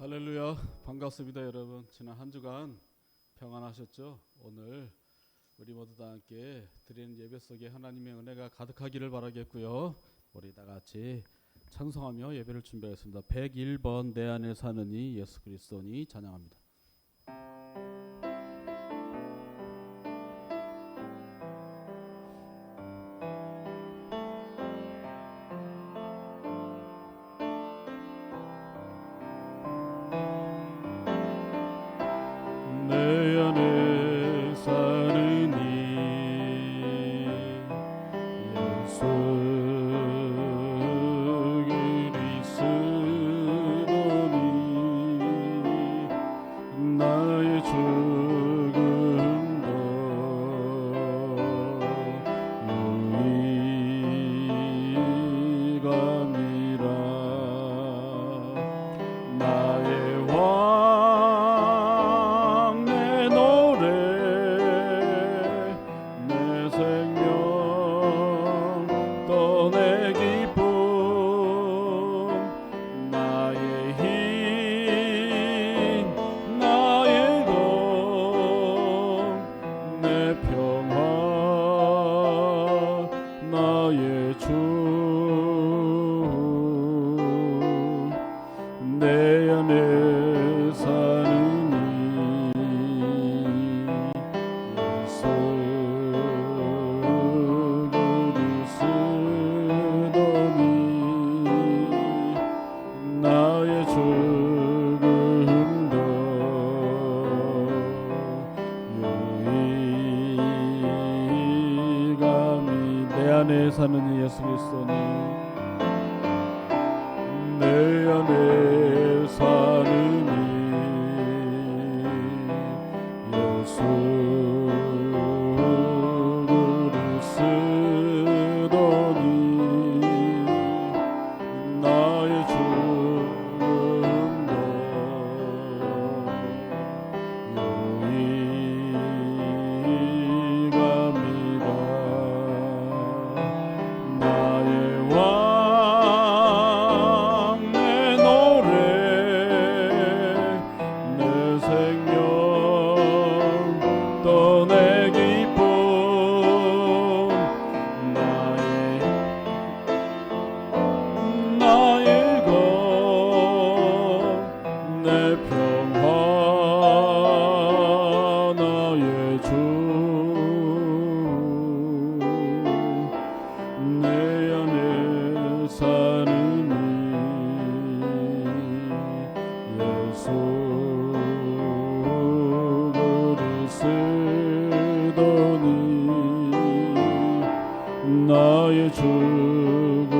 할렐루야, 반갑습니다. 여러분, 지난 한 주간 평안하셨죠? 오늘 우리 모두 다 함께 드리는 예배 속에 하나님의 은혜가 가득하기를 바라겠고요. 우리 다 같이 찬송하며 예배를 준비하겠습니다. 101번 내 안에 사는 이 예수 그리스도니 찬양합니다. 내 안에 사는 예수 그리스도니 나의 죽음도 유익함이 내 안에 사는 예수 그리스도니 내 안에 사는 예수 그리스도니 나의 죽음도 유익함이라 나의 왕 나의 죽음도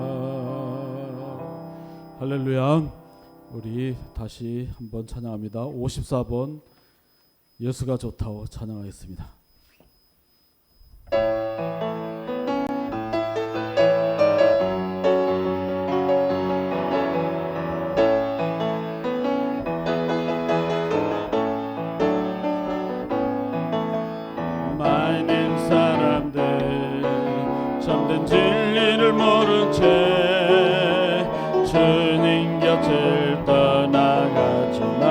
유익함이라. 할렐루야. 우리 다시 한번 찬양합니다. 54번 예수가 좋다고 찬양하겠습니다. 많은 사람들 참된 진리를 모른 채 주님 곁을 떠나가지만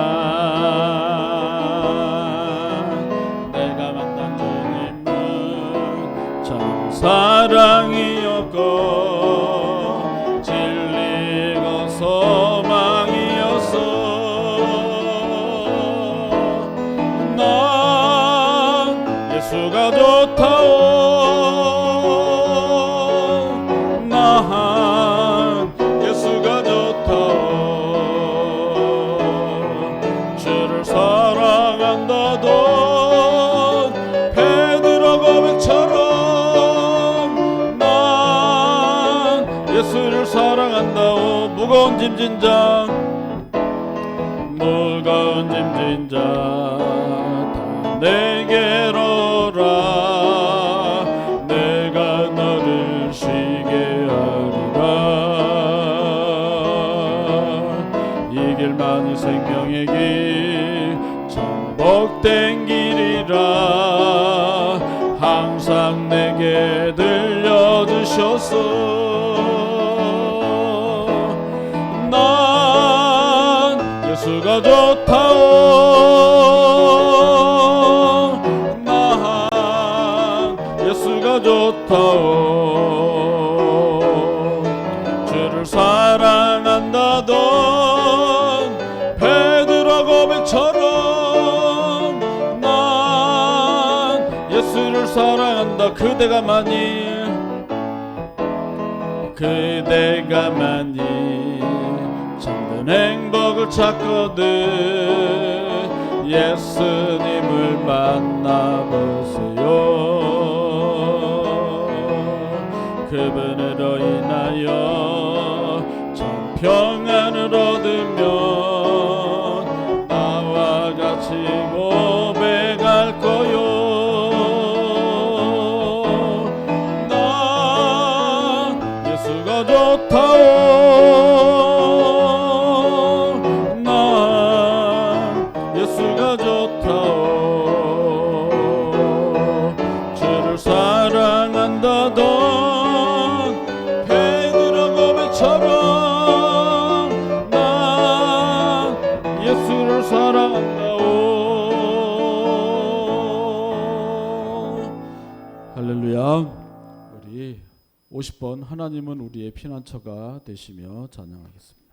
내가 만난 주님은 참 사랑이었고 진리고 소망이었어. 난 예수가 좋다오. 난 예수가 좋다오. 주를 사랑한다던 베드로 고백처럼 난 예수를 사랑한다오. 무거운 짐 진 자 무거운 짐 진 자 다 내게로 오라. 내가 너를 쉬게 하리라. 이 길만이 생명의 길 참 복된 길이라. 항상 내게 들려주셨소. 난 예수가 좋다오. 난 예수가 좋다오. 주를 사랑한다던 베드로 고백처럼 난 예수를 사랑한다. 그대가 만일 참된 행복을 찾거든 예수님을 만나보세요. 그분으로 인하여 참 평안을 얻으면 나와 같이 고백할 거요. 난 예수가 좋다오. 난 예수가 좋다오. 할렐루야. 우리 50번 하나님은 우리의 피난처가 되시며 찬양하겠습니다.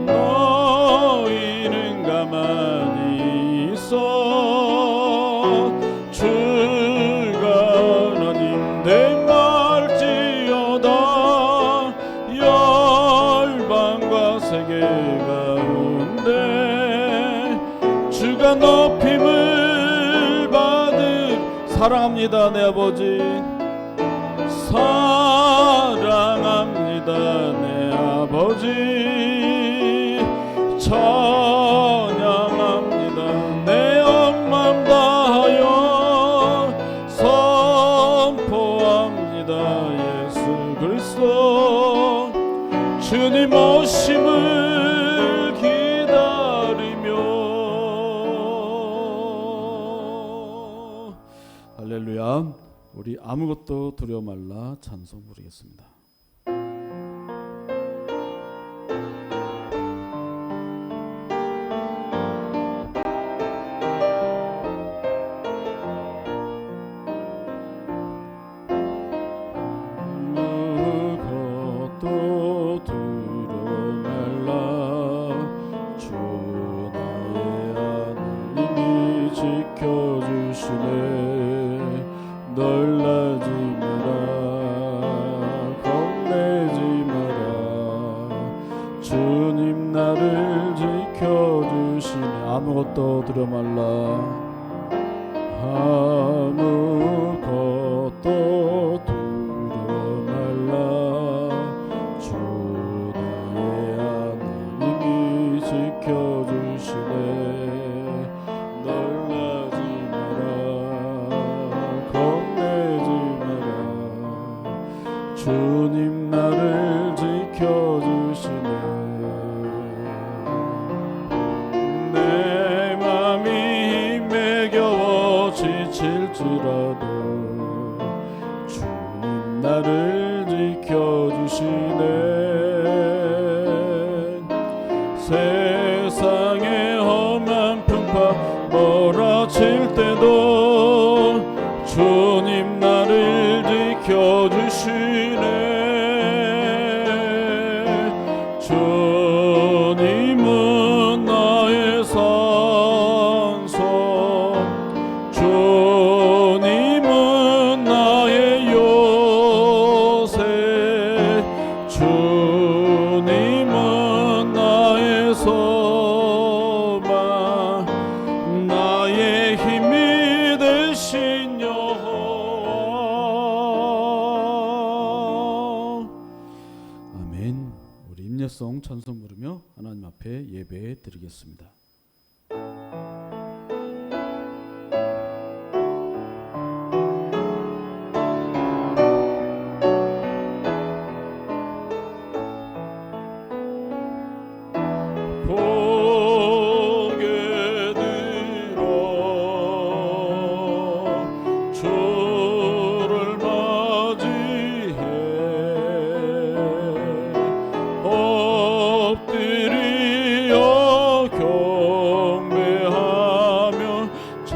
너희는 가만히 있어 주가 하나님 될지어다 열방과 세계 가운데 주가 높임을 받을 사랑합니다 내 아버지 사랑합니다 내 아버지 찬양합니다 내 온 마음 다하여 선포합니다 예수 그리스도 주님 오심을 기다리며 할렐루야. 우리 아무것도 두려워 말라 찬송 부르겠습니다. 아무것도 두려워 말라 주 나의 하나님이 지켜주시네 놀라지 마라 겁내지 마라 주님 나를 지켜주시네 아무것도 두려워 말라 아무것도 두려워 말라 주 나의 하나님이 지켜주시네 놀라지 마라 겁내지 마라 주님 나를 지켜주시네 내 맘이 힘에 겨워 지칠지라도 주님 나를 지켜주시네 세상의 험한 풍파 몰아칠 때도 주님 나를 지켜주시네 주님은 나의 산소 주님은 나의 요새 주님은 나의 소망 나의 힘이 되신 여호와 아멘. 우리 임예성 찬송 부르며 하나님 앞에 예배 드리겠습니다. 고개 들어 주를 맞이해 엎드려 경배하며 찬양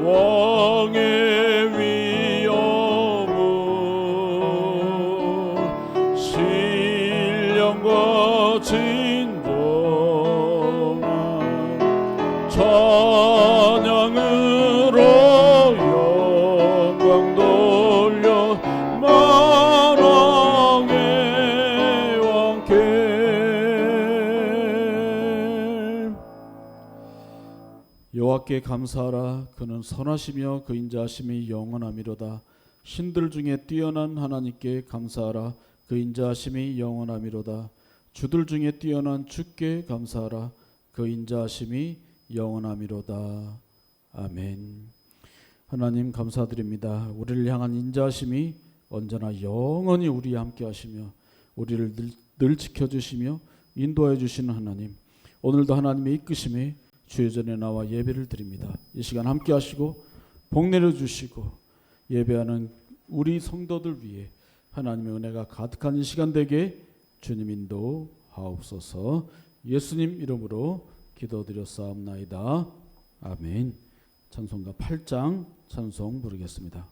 왕의 위엄을 신령과 진정한 찬양으로 영광 돌려 만왕의 왕께 여호와께 감사하라 그는 선하시며 그 인자하심이 영원하미로다 신들 중에 뛰어난 하나님께 감사하라 그 인자하심이 영원하미로다. 주들 중에 뛰어난 주께 감사하라. 그 인자하심이 영원하미로다. 아멘. 하나님 감사드립니다. 우리를 향한 인자하심이 언제나 영원히 우리와 함께 하시며 우리를 늘 지켜주시며 인도해 주시는 하나님, 오늘도 하나님의 이끄심에 주의 전에 나와 예배를 드립니다. 이 시간 함께 하시고 복 내려주시고 예배하는 우리 성도들 위해 하나님의 은혜가 가득한 이 시간 되게 주님 인도하옵소서. 예수님 이름으로 기도드렸사옵나이다. 아멘. 찬송가 8장 찬송 부르겠습니다.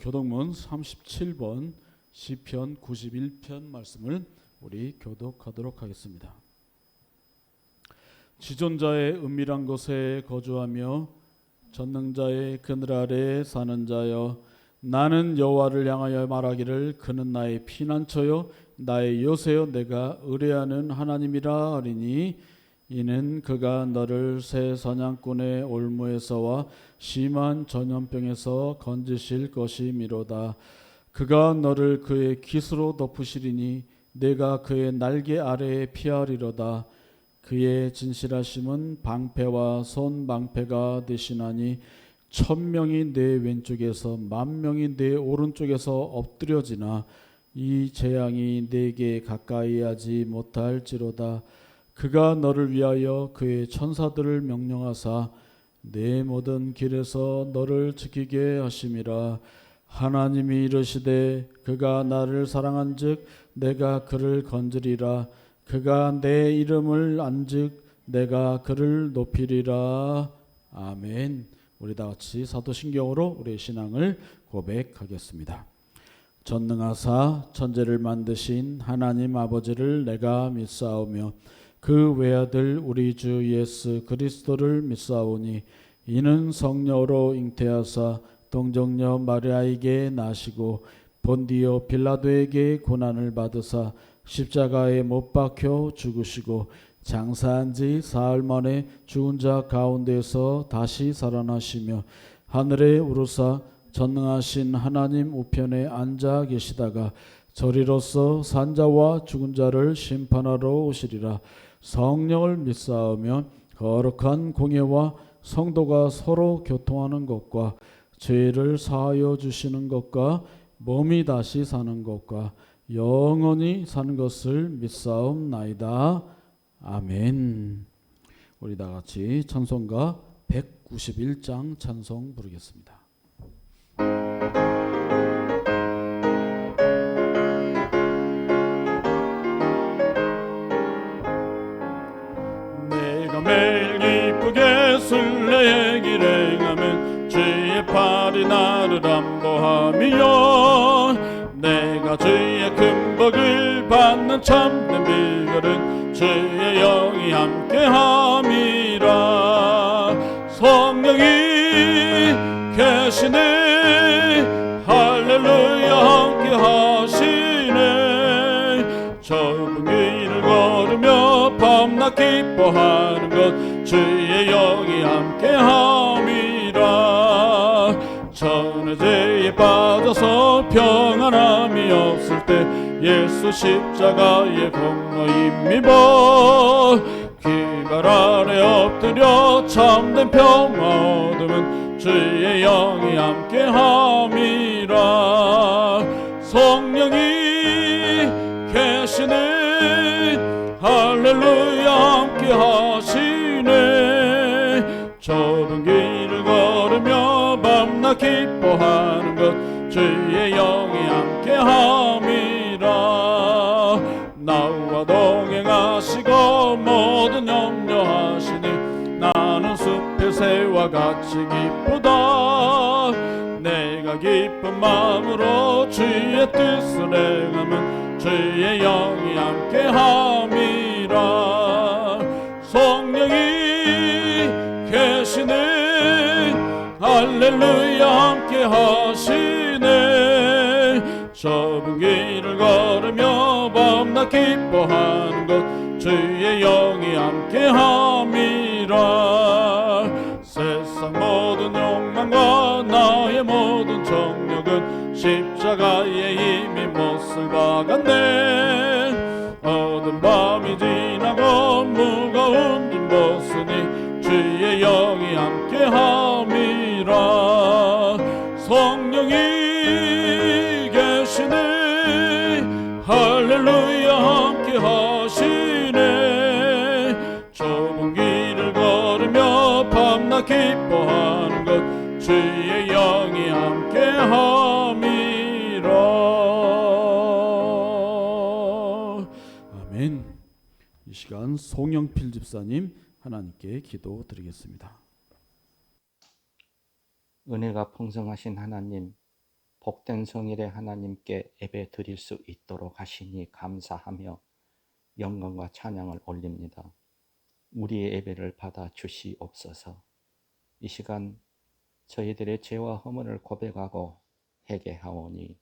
교독문 37번 시편 91편 말씀을 우리 교독하도록 하겠습니다. 지존자의 은밀한 곳에 거주하며 전능자의 그늘 아래 사는 자여, 나는 여호와를 향하여 말하기를 그는 나의 피난처요 나의 요새요 내가 의뢰하는 하나님이라 하리니, 이는 그가 너를 새 사냥꾼의 올무에서와 심한 전염병에서 건지실 것이미로다. 그가 너를 그의 깃으로 덮으시리니 내가 그의 날개 아래에 피하리로다. 그의 진실하심은 방패와 손방패가 되시나니 1000명이 내 왼쪽에서 10,000명이 내 오른쪽에서 엎드려지나 이 재앙이 내게 가까이 하지 못할지로다. 그가 너를 위하여 그의 천사들을 명령하사 내 모든 길에서 너를 지키게 하심이라. 하나님이 이르시되 그가 나를 사랑한즉 내가 그를 건지리라. 그가 내 이름을 안즉 내가 그를 높이리라. 아멘. 우리 다 같이 사도신경으로 우리의 신앙을 고백하겠습니다. 전능하사 천지를 만드신 하나님 아버지를 내가 믿사오며 그 외아들 우리 주 예수 그리스도를 믿사오니, 이는 성령으로 잉태하사 동정녀 마리아에게 나시고 본디오 빌라도에게 고난을 받으사 십자가에 못 박혀 죽으시고 장사한 지 사흘 만에 죽은 자 가운데서 다시 살아나시며 하늘에 오르사 전능하신 하나님 우편에 앉아 계시다가 저리로서 산자와 죽은 자를 심판하러 오시리라. 성령을 믿사오며 거룩한 공예와 성도가 서로 교통하는 것과 죄를 사하여 주시는 것과 몸이 다시 사는 것과 영원히 사는 것을 믿사옵나이다. 아멘. 우리 다 같이 찬송가 191장 찬송 부르겠습니다. 내가 매일 기쁘게 순례의 길 행하면 주의 팔이 나를 안보하며 내가 주의 큰 복을 받는 참된 비결은 주의 영이 함께함이라. 성령이 계시네 할렐루야 함께하시네. 좁은 길을 걸으며 밤낮 기뻐하는 것 주의 영이 함께함이라. 전에 죄에 빠져서 평안함이 없을 때 예수 십자가의 공로 힘입어 귀발 아래 엎드려 참된 평화 얻으면 주의 영이 함께함이라. 성령이 계시네 할렐루야 함께하시네. 좁은 길을 걸으며 밤낮 기뻐하는 것 주의 영이 함께함이라. 나와 동행하시고 모든 염려하시니 나는 숲의 새와 같이 기쁘다. 내가 기쁜 마음으로 주의 뜻을 행하면 주의 영이 함께함이라. 성령이 계시네 할렐루야 함께하시네. 좁은 길을 걸으며 밤낮 기뻐하는 것 주의 영이 함께함이라. 세상 모든 욕망과 나의 모든 정욕은 십자가의 힘이 못을 박았네. 어두운 밤이 지나고 무거운 짐 벗으니 주의 영이 함께함이라. 성령이 계시네 할렐루야 함께하시네. 좁은 길을 걸으며 밤낮 기뻐하는 것 주의 영이 함께함이라. 아멘. 이 시간 송영필 집사님 하나님께 기도드리겠습니다. 은혜가 풍성하신 하나님, 복된 성일에 하나님께 예배 드릴 수 있도록 하시니 감사하며 영광과 찬양을 올립니다. 우리의 예배를 받아 주시옵소서. 이 시간 저희들의 죄와 허물을 고백하고 회개하오니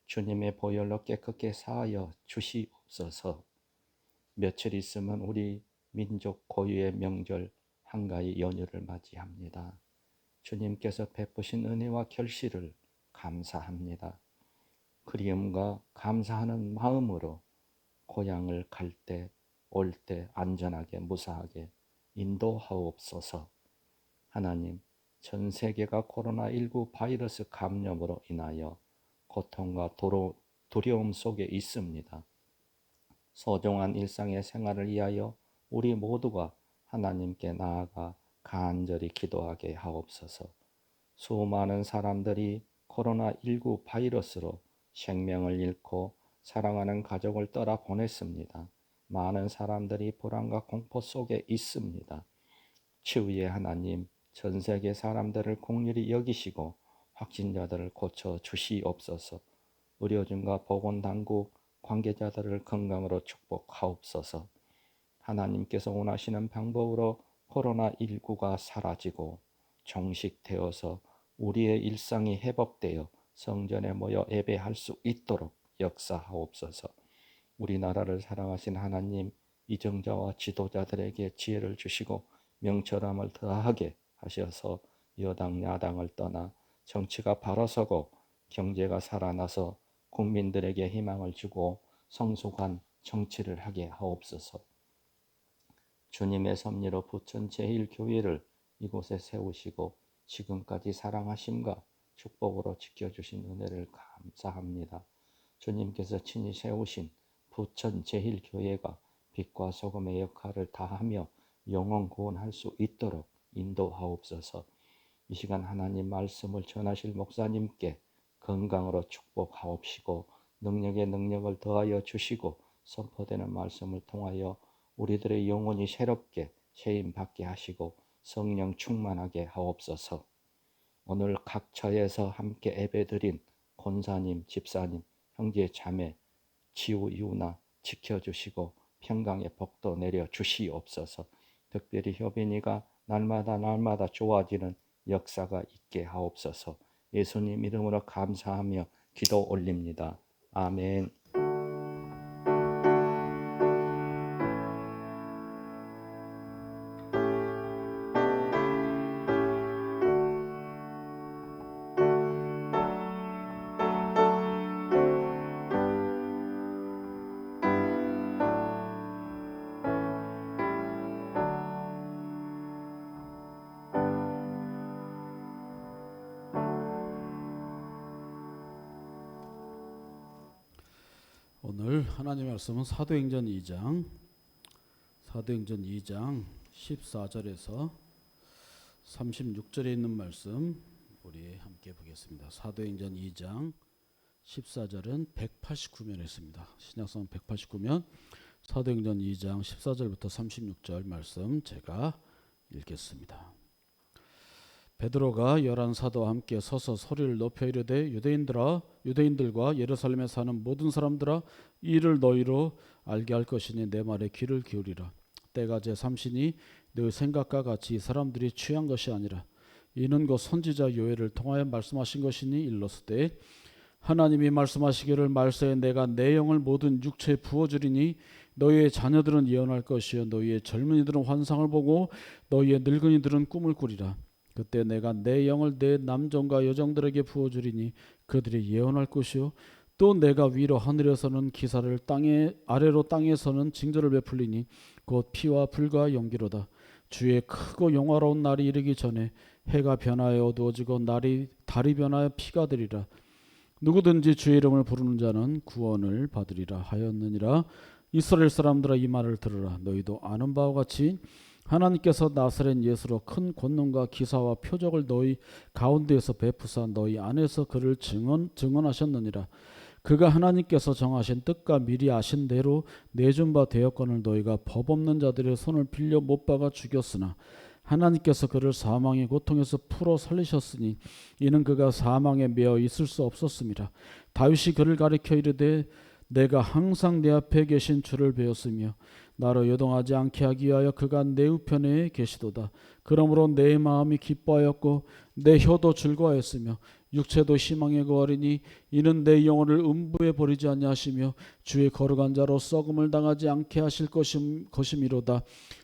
주님의 보혈로 깨끗게 사하여 주시옵소서. 며칠 있으면 우리 민족 고유의 명절 한가위 연휴를 맞이합니다. 주님께서 베푸신 은혜와 결실을 감사합니다. 그리움과 감사하는 마음으로 고향을 갈 때, 올 때 안전하게 무사하게 인도하옵소서. 하나님, 전 세계가 코로나19 바이러스 감염으로 인하여 고통과 두려움 속에 있습니다. 소중한 일상의 생활을 위하여 우리 모두가 하나님께 나아가 간절히 기도하게 하옵소서. 수많은 사람들이 코로나19 바이러스로 생명을 잃고 사랑하는 가족을 떠나보냈습니다. 많은 사람들이 불안과 공포 속에 있습니다. 치유의 하나님, 전 세계 사람들을 긍휼히 여기시고 확진자들을 고쳐 주시옵소서. 의료진과 보건당국 관계자들을 건강으로 축복하옵소서. 하나님께서 원하시는 방법으로 코로나19가 사라지고 종식되어서 우리의 일상이 회복되어 성전에 모여 예배할 수 있도록 역사하옵소서. 우리나라를 사랑하신 하나님, 이정자와 지도자들에게 지혜를 주시고 명철함을 더하게 하셔서 여당 야당을 떠나 정치가 바로 서고 경제가 살아나서 국민들에게 희망을 주고 성숙한 정치를 하게 하옵소서. 주님의 섭리로 부천 제1교회를 이곳에 세우시고 지금까지 사랑하심과 축복으로 지켜주신 은혜를 감사합니다. 주님께서 친히 세우신 부천 제1교회가 빛과 소금의 역할을 다하며 영혼 구원할 수 있도록 인도하옵소서. 이 시간 하나님 말씀을 전하실 목사님께 건강으로 축복하옵시고 능력에 능력을 더하여 주시고 선포되는 말씀을 통하여 우리들의 영혼이 새롭게 세임받게 하시고 성령 충만하게 하옵소서. 오늘 각 처에서 함께 예배드린 권사님, 집사님, 형제, 자매, 지우, 이웃나 지켜주시고 평강의 복도 내려 주시옵소서. 특별히 효빈이가 날마다 좋아지는 역사가 있게 하옵소서. 예수님 이름으로 감사하며 기도 올립니다. 아멘. 오늘 하나님의 말씀은 사도행전 2장 14절에서 36절에 있는 말씀 우리 함께 보겠습니다. 사도행전 2장 14절은 189면에 있습니다. 신약성 189면 사도행전 2장 14절부터 36절 말씀 제가 읽겠습니다. 베드로가 11 사도와 함께 서서 소리를 높여 이르되 유대인들과 예루살렘에 사는 모든 사람들아 이를 너희로 알게 할 것이니 내 말에 귀를 기울이라. 때가 제3시니 너희 생각과 같이 이 사람들이 취한 것이 아니라 이는 곧 선지자 요엘을 통하여 말씀하신 것이니 일렀으되 하나님이 말씀하시기를 말세에 내가 내 영을 모든 육체에 부어주리니 너희의 자녀들은 예언할 것이요 너희의 젊은이들은 환상을 보고 너희의 늙은이들은 꿈을 꾸리라. 그때 내가 내 영을 내 남종과 여종들에게 부어주리니 그들이 예언할 것이요 또 내가 위로 하늘에서는 기사를 아래로 땅에서는 징조를 베풀리니 곧 피와 불과 연기로다. 주의 크고 영화로운 날이 이르기 전에 해가 변하여 어두워지고 달이 변하여 피가 되리라. 누구든지 주의 이름을 부르는 자는 구원을 받으리라 하였느니라. 이스라엘 사람들아 이 말을 들으라. 너희도 아는 바와 같이 하나님께서 나사렛 예수로 큰 권능과 기사와 표적을 너희 가운데에서 베푸사 너희 안에서 그를 증언하셨느니라. 그가 하나님께서 정하신 뜻과 미리 아신 대로 내준 바 되었거늘 너희가 법 없는 자들의 손을 빌려 못 박아 죽였으나 하나님께서 그를 사망의 고통에서 풀어 살리셨으니 이는 그가 사망에 매어 있을 수 없었습니다. 다윗이 그를 가리켜 이르되 내가 항상 내 앞에 계신 주를 배웠으며 나로 요동하지 않게 하기 위하여 그가 내 우편에 계시도다. 그러므로 내 마음이 기뻐하였고 내 혀도 즐거워했으며 육체도 희망에 거하리니 이는 내 영혼을 음부에 버리지 아니하시며 주의 거룩한 자로 썩음을 당하지 않게 하실 것임이로다.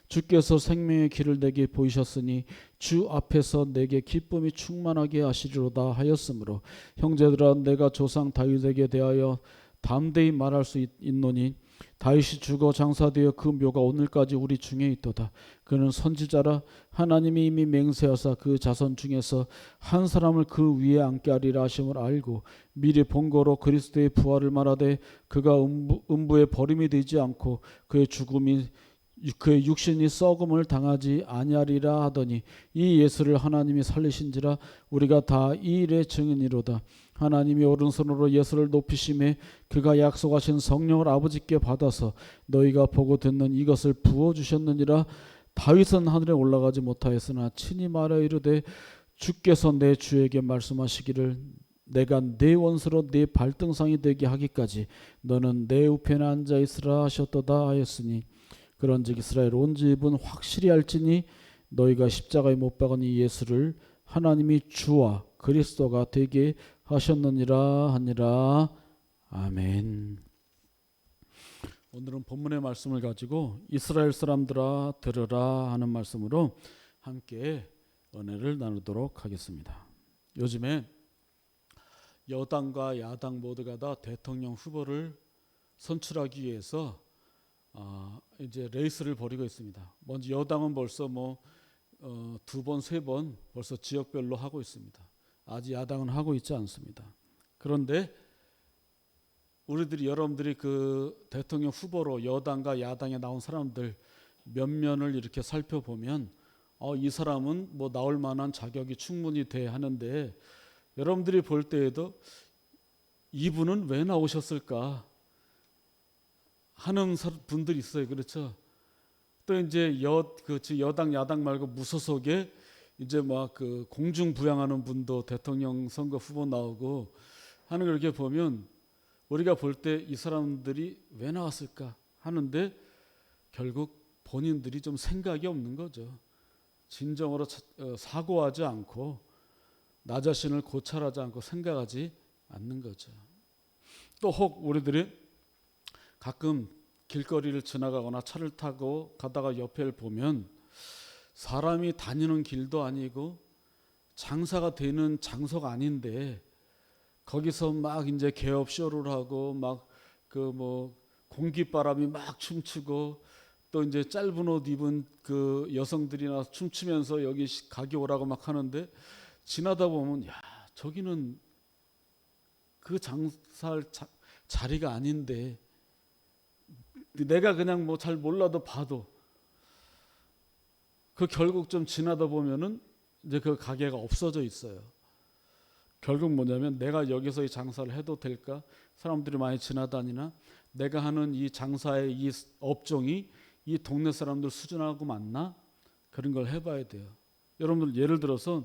주께서 생명의 길을 내게 보이셨으니 주 앞에서 내게 기쁨이 충만하게 하시리로다 하였으므로 형제들아 내가 조상 다윗에게 대하여 담대히 말할 수 있노니 다윗이 죽어 장사되어 그 묘가 오늘까지 우리 중에 있도다. 그는 선지자라 하나님이 이미 맹세하사 그 자손 중에서 한 사람을 그 위에 앉게 하리라 하심을 알고 미리 본거로 그리스도의 부활을 말하되 그가 음부에 버림이 되지 않고 그의 육신이 썩음을 당하지 아니하리라 하더니 이 예수를 하나님이 살리신지라 우리가 다 이 일의 증인이로다. 하나님이 오른손으로 예수를 높이심에 그가 약속하신 성령을 아버지께 받아서 너희가 보고 듣는 이것을 부어주셨느니라. 다윗은 하늘에 올라가지 못하였으나 친히 말하여 이르되 주께서 내 주에게 말씀하시기를 내가 내 원수로 내 발등상이 되게 하기까지 너는 내 우편에 앉아 있으라 하셨도다 하였으니 그런즉 이스라엘 온 집은 확실히 알지니 너희가 십자가에 못 박은 이 예수를 하나님이 주와 그리스도가 되게 하셨느니라 하니라. 아멘. 오늘은 본문의 말씀을 가지고 이스라엘 사람들아 들으라 하는 말씀으로 함께 은혜를 나누도록 하겠습니다. 요즘에 여당과 야당 모두가 다 대통령 후보를 선출하기 위해서 이제 레이스를 벌이고 있습니다. 먼저 여당은 벌써 두 번, 세 번 벌써 지역별로 하고 있습니다. 아직 야당은 하고 있지 않습니다. 그런데 여러분들이 그 대통령 후보로 여당과 야당에 나온 사람들 몇 면을 이렇게 살펴보면 이 사람은 나올 만한 자격이 충분히 돼 하는데, 여러분들이 볼 때에도 이분은 왜 나오셨을까 하는 분들이 있어요. 그렇죠? 또 이제 여당 야당 말고 무소속에 이제 그 공중 부양하는 분도 대통령 선거 후보 나오고 하는 걸 이렇게 보면 우리가 볼 때 이 사람들이 왜 나왔을까 하는데, 결국 본인들이 좀 생각이 없는 거죠. 진정으로 사고하지 않고 나 자신을 고찰하지 않고 생각하지 않는 거죠. 또 혹 우리들이 가끔 길거리를 지나가거나 차를 타고 가다가 옆에 보면 사람이 다니는 길도 아니고 장사가 되는 장소가 아닌데 거기서 막 이제 개업 쇼를 하고 막 공기바람이 막 춤추고 또 이제 짧은 옷 입은 그 여성들이나 춤추면서 여기 가게 오라고 막 하는데, 지나다 보면 저기는 그 장사할 자리가 아닌데, 내가 그냥 잘 몰라도 봐도 그 결국 좀 지나다 보면은 이제 그 가게가 없어져 있어요. 결국 뭐냐면 내가 여기서 이 장사를 해도 될까? 사람들이 많이 지나다니나? 내가 하는 이 장사의 이 업종이 이 동네 사람들 수준하고 맞나? 그런 걸 해봐야 돼요. 여러분들 예를 들어서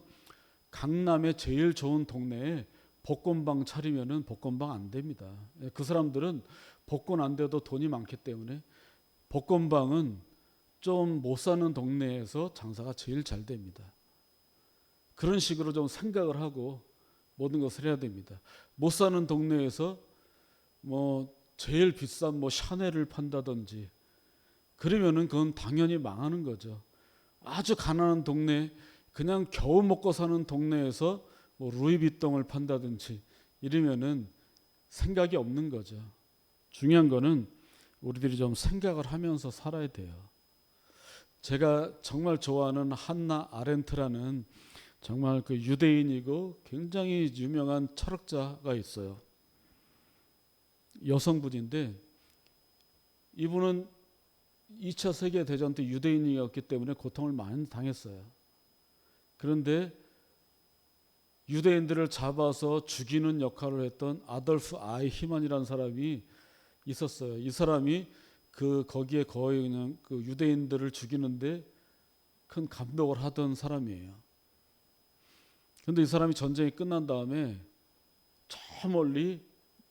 강남의 제일 좋은 동네에 복권방 차리면은 복권방 안 됩니다. 그 사람들은 복권 안 돼도 돈이 많기 때문에 복권방은 좀 못 사는 동네에서 장사가 제일 잘 됩니다. 그런 식으로 좀 생각을 하고 모든 것을 해야 됩니다. 못 사는 동네에서 제일 비싼 샤넬을 판다든지 그러면은 그건 당연히 망하는 거죠. 아주 가난한 동네, 그냥 겨우 먹고 사는 동네에서 루이비통을 판다든지 이러면은 생각이 없는 거죠. 중요한 거는 우리들이 좀 생각을 하면서 살아야 돼요. 제가 정말 좋아하는 한나 아렌트라는 정말 그 유대인이고 굉장히 유명한 철학자가 있어요. 여성분인데 이분은 2차 세계대전 때 유대인이었기 때문에 고통을 많이 당했어요. 그런데 유대인들을 잡아서 죽이는 역할을 했던 아돌프 아이히만이라는 사람이 있었어요. 이 사람이 거기에 거의 그냥 그 유대인들을 죽이는데 큰 감독을 하던 사람이에요. 그런데 이 사람이 전쟁이 끝난 다음에 저 멀리,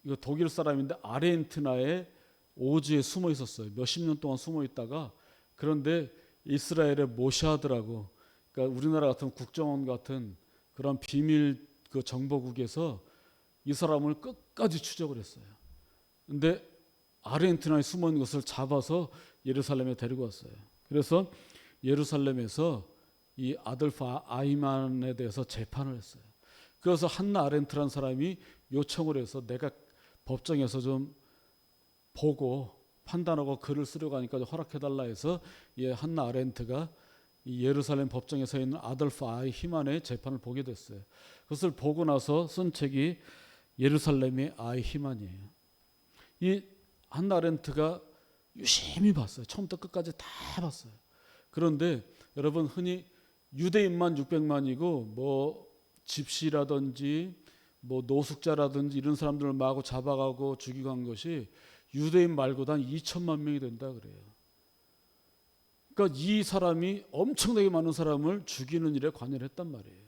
이거 독일 사람인데 아르헨티나의 오지에 숨어 있었어요. 몇십 년 동안 숨어 있다가, 그런데 이스라엘의 모샤드라고, 그러니까 우리나라 같은 국정원 같은 그런 비밀 그 정보국에서 이 사람을 끝까지 추적을 했어요. 근데 아르헨티나에 숨어 있는 것을 잡아서 예루살렘에 데리고 왔어요. 그래서 예루살렘에서 이 아돌프 아이만에 대해서 재판을 했어요. 그래서 한나 아렌트라는 사람이 요청을 해서 내가 법정에서 좀 보고 판단하고 글을 쓰려고 하니까 허락해달라 해서 한나 아렌트가 이 예루살렘 법정에 서 있는 아돌프 아이히만의 재판을 보게 됐어요. 그것을 보고 나서 쓴 책이 예루살렘의 아이히만이에요. 이 한나 아렌트가 유심히 봤어요. 처음부터 끝까지 다 봤어요. 그런데 여러분, 흔히 유대인만 600만이고 집시라든지 노숙자라든지 이런 사람들을 마구 잡아가고 죽이고 한 것이 유대인 말고도 한 2천만 명이 된다 그래요. 그러니까 이 사람이 엄청나게 많은 사람을 죽이는 일에 관여를 했단 말이에요.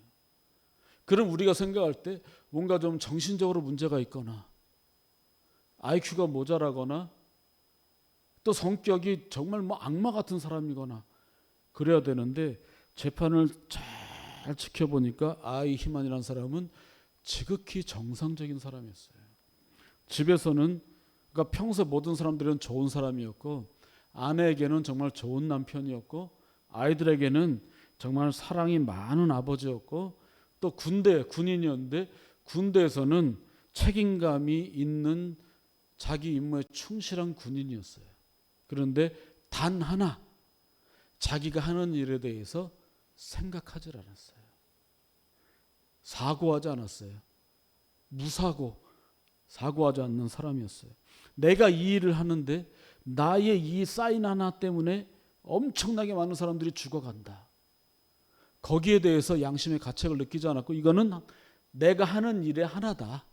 그럼 우리가 생각할 때 뭔가 좀 정신적으로 문제가 있거나 IQ가 모자라거나 또 성격이 정말 악마 같은 사람이거나 그래야 되는데, 재판을 잘 지켜보니까 아이히만이라는 사람은 지극히 정상적인 사람이었어요. 집에서는 그러니까 평소 모든 사람들은 좋은 사람이었고, 아내에게는 정말 좋은 남편이었고, 아이들에게는 정말 사랑이 많은 아버지였고, 또 군인이었는데 군대에서는 책임감이 있는 자기 임무에 충실한 군인이었어요. 그런데 단 하나 자기가 하는 일에 대해서 생각하지 않았어요. 사고하지 않았어요. 사고하지 않는 사람이었어요. 내가 이 일을 하는데 나의 이 사인 하나 때문에 엄청나게 많은 사람들이 죽어간다. 거기에 대해서 양심의 가책을 느끼지 않았고, 이거는 내가 하는 일의 하나다.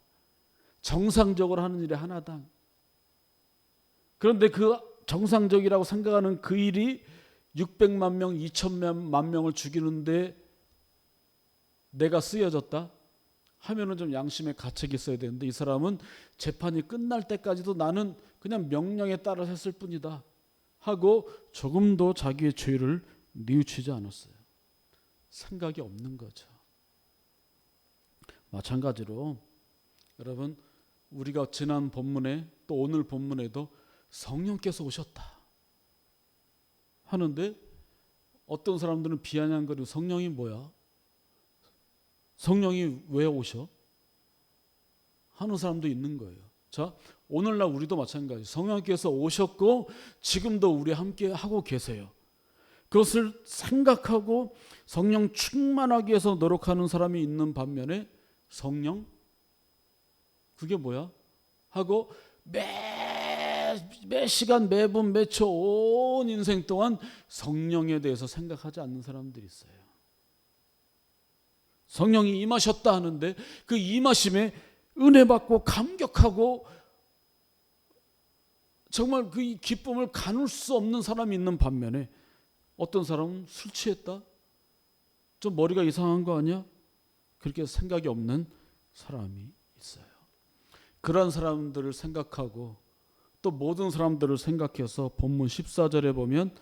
정상적으로 하는 일의 하나다. 그런데 그 정상적이라고 생각하는 그 일이 600만 명, 2천만 명을 죽이는데 내가 쓰여졌다 하면은 좀 양심의 가책이 있어야 되는데, 이 사람은 재판이 끝날 때까지도 나는 그냥 명령에 따라서 했을 뿐이다 하고 조금도 자기의 죄를 뉘우치지 않았어요. 생각이 없는 거죠. 마찬가지로 여러분, 우리가 지난 본문에 또 오늘 본문에도 성령께서 오셨다 하는데, 어떤 사람들은 비아냥거리고 성령이 뭐야? 성령이 왜 오셔? 하는 사람도 있는 거예요. 자, 오늘날 우리도 마찬가지. 성령께서 오셨고 지금도 우리 함께 하고 계세요. 그것을 생각하고 성령 충만하기 위해서 노력하는 사람이 있는 반면에, 성령 그게 뭐야? 하고 매 시간 매분 매초 온 인생 동안 성령에 대해서 생각하지 않는 사람들이 있어요. 성령이 임하셨다 하는데 그 임하심에 은혜 받고 감격하고 정말 그 기쁨을 가눌 수 없는 사람이 있는 반면에, 어떤 사람은 술 취했다? 좀 머리가 이상한 거 아니야? 그렇게 생각이 없는 사람이 있어요. 그런 사람들을 생각하고 또 모든 사람들을 생각해서 본문 14절에 보면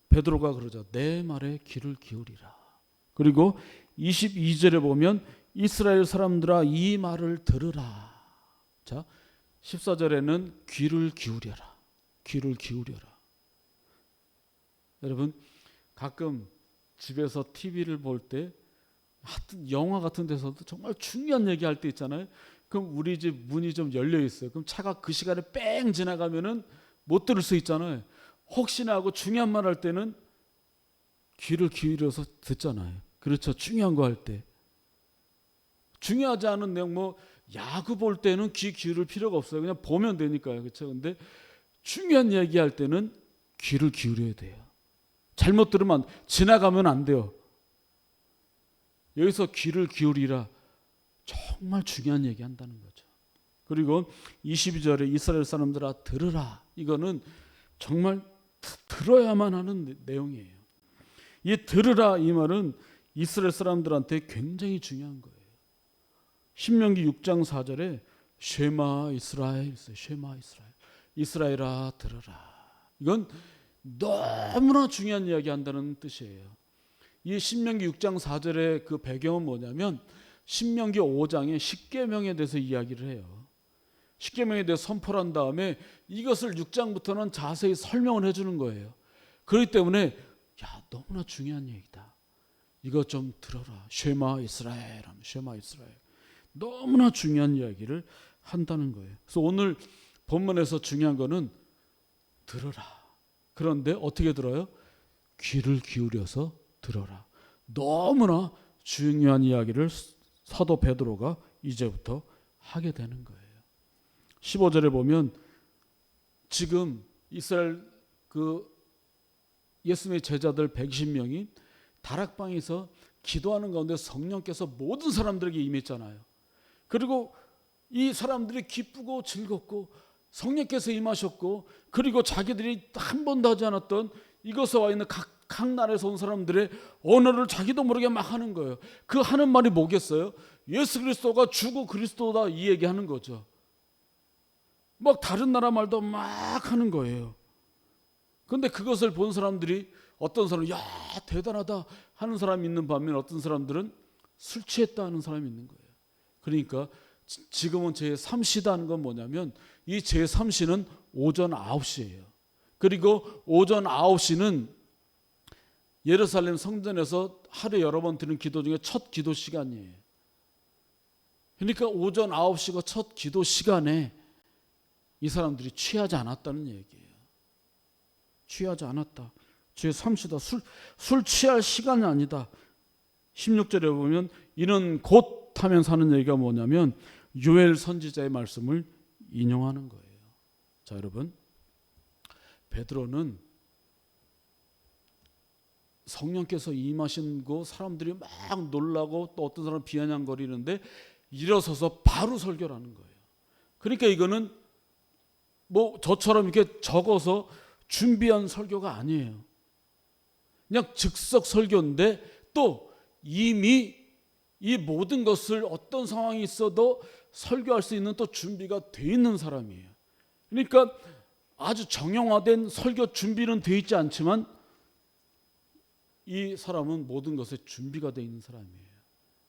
베드로가 그러죠. 내 말에 귀를 기울이라. 그리고 22절에 보면 이스라엘 사람들아 이 말을 들으라. 자, 14절에는 귀를 기울여라. 귀를 기울여라. 여러분, 가끔 집에서 TV를 볼 때, 하여튼 영화 같은 데서도 정말 중요한 얘기할 때 있잖아요. 그럼 우리 집 문이 좀 열려 있어요. 그럼 차가 그 시간에 뺑 지나가면은 못 들을 수 있잖아요. 혹시나 하고 중요한 말 할 때는 귀를 기울여서 듣잖아요. 그렇죠. 중요한 거 할 때. 중요하지 않은 내용, 뭐 야구 볼 때는 귀 기울일 필요가 없어요. 그냥 보면 되니까요. 그렇죠. 근데 중요한 얘기할 때는 귀를 기울여야 돼요. 잘못 들으면 지나가면 안 돼요. 여기서 귀를 기울이라, 정말 중요한 얘기 한다는 거죠. 그리고 22절에 이스라엘 사람들아 들으라. 이거는 정말 들어야만 하는 내용이에요. 이 들으라 이 말은 이스라엘 사람들한테 굉장히 중요한 거예요. 신명기 6장 4절에 쉐마 이스라엘 있어요. 쉐마 이스라엘. 이스라엘아 들으라. 이건 너무나 중요한 이야기 한다는 뜻이에요. 이 신명기 6장 4절의 그 배경은 뭐냐면, 신명기 5장에 십계명에 대해서 이야기를 해요. 십계명에 대해서 선포를 한 다음에 이것을 6장부터는 자세히 설명을 해주는 거예요. 그렇기 때문에 야, 너무나 중요한 얘기다. 이거 좀 들어라. 쉐마 이스라엘 하면 쉐마 이스라엘. 너무나 중요한 이야기를 한다는 거예요. 그래서 오늘 본문에서 중요한 거는 들어라. 그런데 어떻게 들어요? 귀를 기울여서 들어라. 너무나 중요한 이야기를 사도 베드로가 이제부터 하게 되는 거예요. 15절에 보면 지금 이스라엘 그 예수님의 제자들 120명이 다락방에서 기도하는 가운데 성령께서 모든 사람들에게 임했잖아요. 그리고 이 사람들이 기쁘고 즐겁고 성령께서 임하셨고, 그리고 자기들이 한 번도 하지 않았던 이곳에 와 있는 각 나라에서 온 사람들의 언어를 자기도 모르게 막 하는 거예요. 그 하는 말이 뭐겠어요? 예수 그리스도가 주고 그리스도다 이 얘기하는 거죠. 막 다른 나라 말도 막 하는 거예요. 그런데 그것을 본 사람들이, 어떤 사람은 야 대단하다 하는 사람이 있는 반면, 어떤 사람들은 술 취했다 하는 사람이 있는 거예요. 그러니까 지금은 제3시다는 건 뭐냐면 이 제3시는 오전 9시예요. 그리고 오전 9시는 예루살렘 성전에서 하루에 여러 번 드리는 기도 중에 첫 기도 시간이에요. 그러니까 오전 9시가 첫 기도 시간에 이 사람들이 취하지 않았다는 얘기예요. 취하지 않았다. 제3시다. 술 취할 시간이 아니다. 16절에 보면 이는 곧 하면서 하는 얘기가 뭐냐면 요엘 선지자의 말씀을 인용하는 거예요. 자, 여러분, 베드로는 성령께서 임하신 거 사람들이 막 놀라고 또 어떤 사람은 비아냥거리는데 일어서서 바로 설교를 하는 거예요. 그러니까 이거는 뭐 저처럼 이렇게 적어서 준비한 설교가 아니에요. 그냥 즉석 설교인데 또 이미 이 모든 것을 어떤 상황이 있어도 설교할 수 있는 또 준비가 돼 있는 사람이에요. 그러니까 아주 정형화된 설교 준비는 돼 있지 않지만 이 사람은 모든 것에 준비가 돼 있는 사람이에요.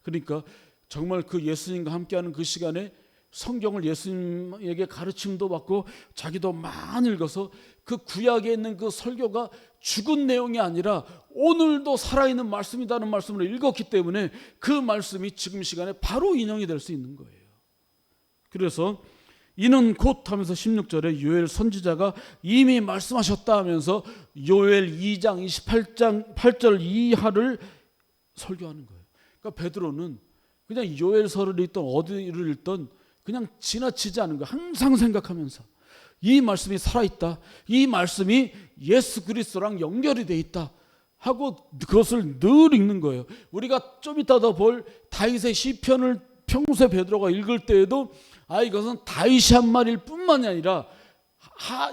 그러니까 정말 그 예수님과 함께하는 그 시간에 성경을 예수님에게 가르침도 받고 자기도 많이 읽어서 그 구약에 있는 그 설교가 죽은 내용이 아니라 오늘도 살아있는 말씀이라는 말씀을 읽었기 때문에 그 말씀이 지금 시간에 바로 인용이 될 수 있는 거예요. 그래서 이는 곧 하면서 16절에 요엘 선지자가 이미 말씀하셨다 하면서 요엘 2장 28장 8절 이하를 설교하는 거예요. 그러니까 베드로는 그냥 요엘서를 읽던 어디를 읽던 그냥 지나치지 않은 거예요. 항상 생각하면서 이 말씀이 살아있다. 이 말씀이 예수 그리스도랑 연결이 돼 있다 하고 그것을 늘 읽는 거예요. 우리가 좀 이따가 볼 다윗의 시편을 평소에 베드로가 읽을 때에도 이것은 다윗이 한 말일 뿐만이 아니라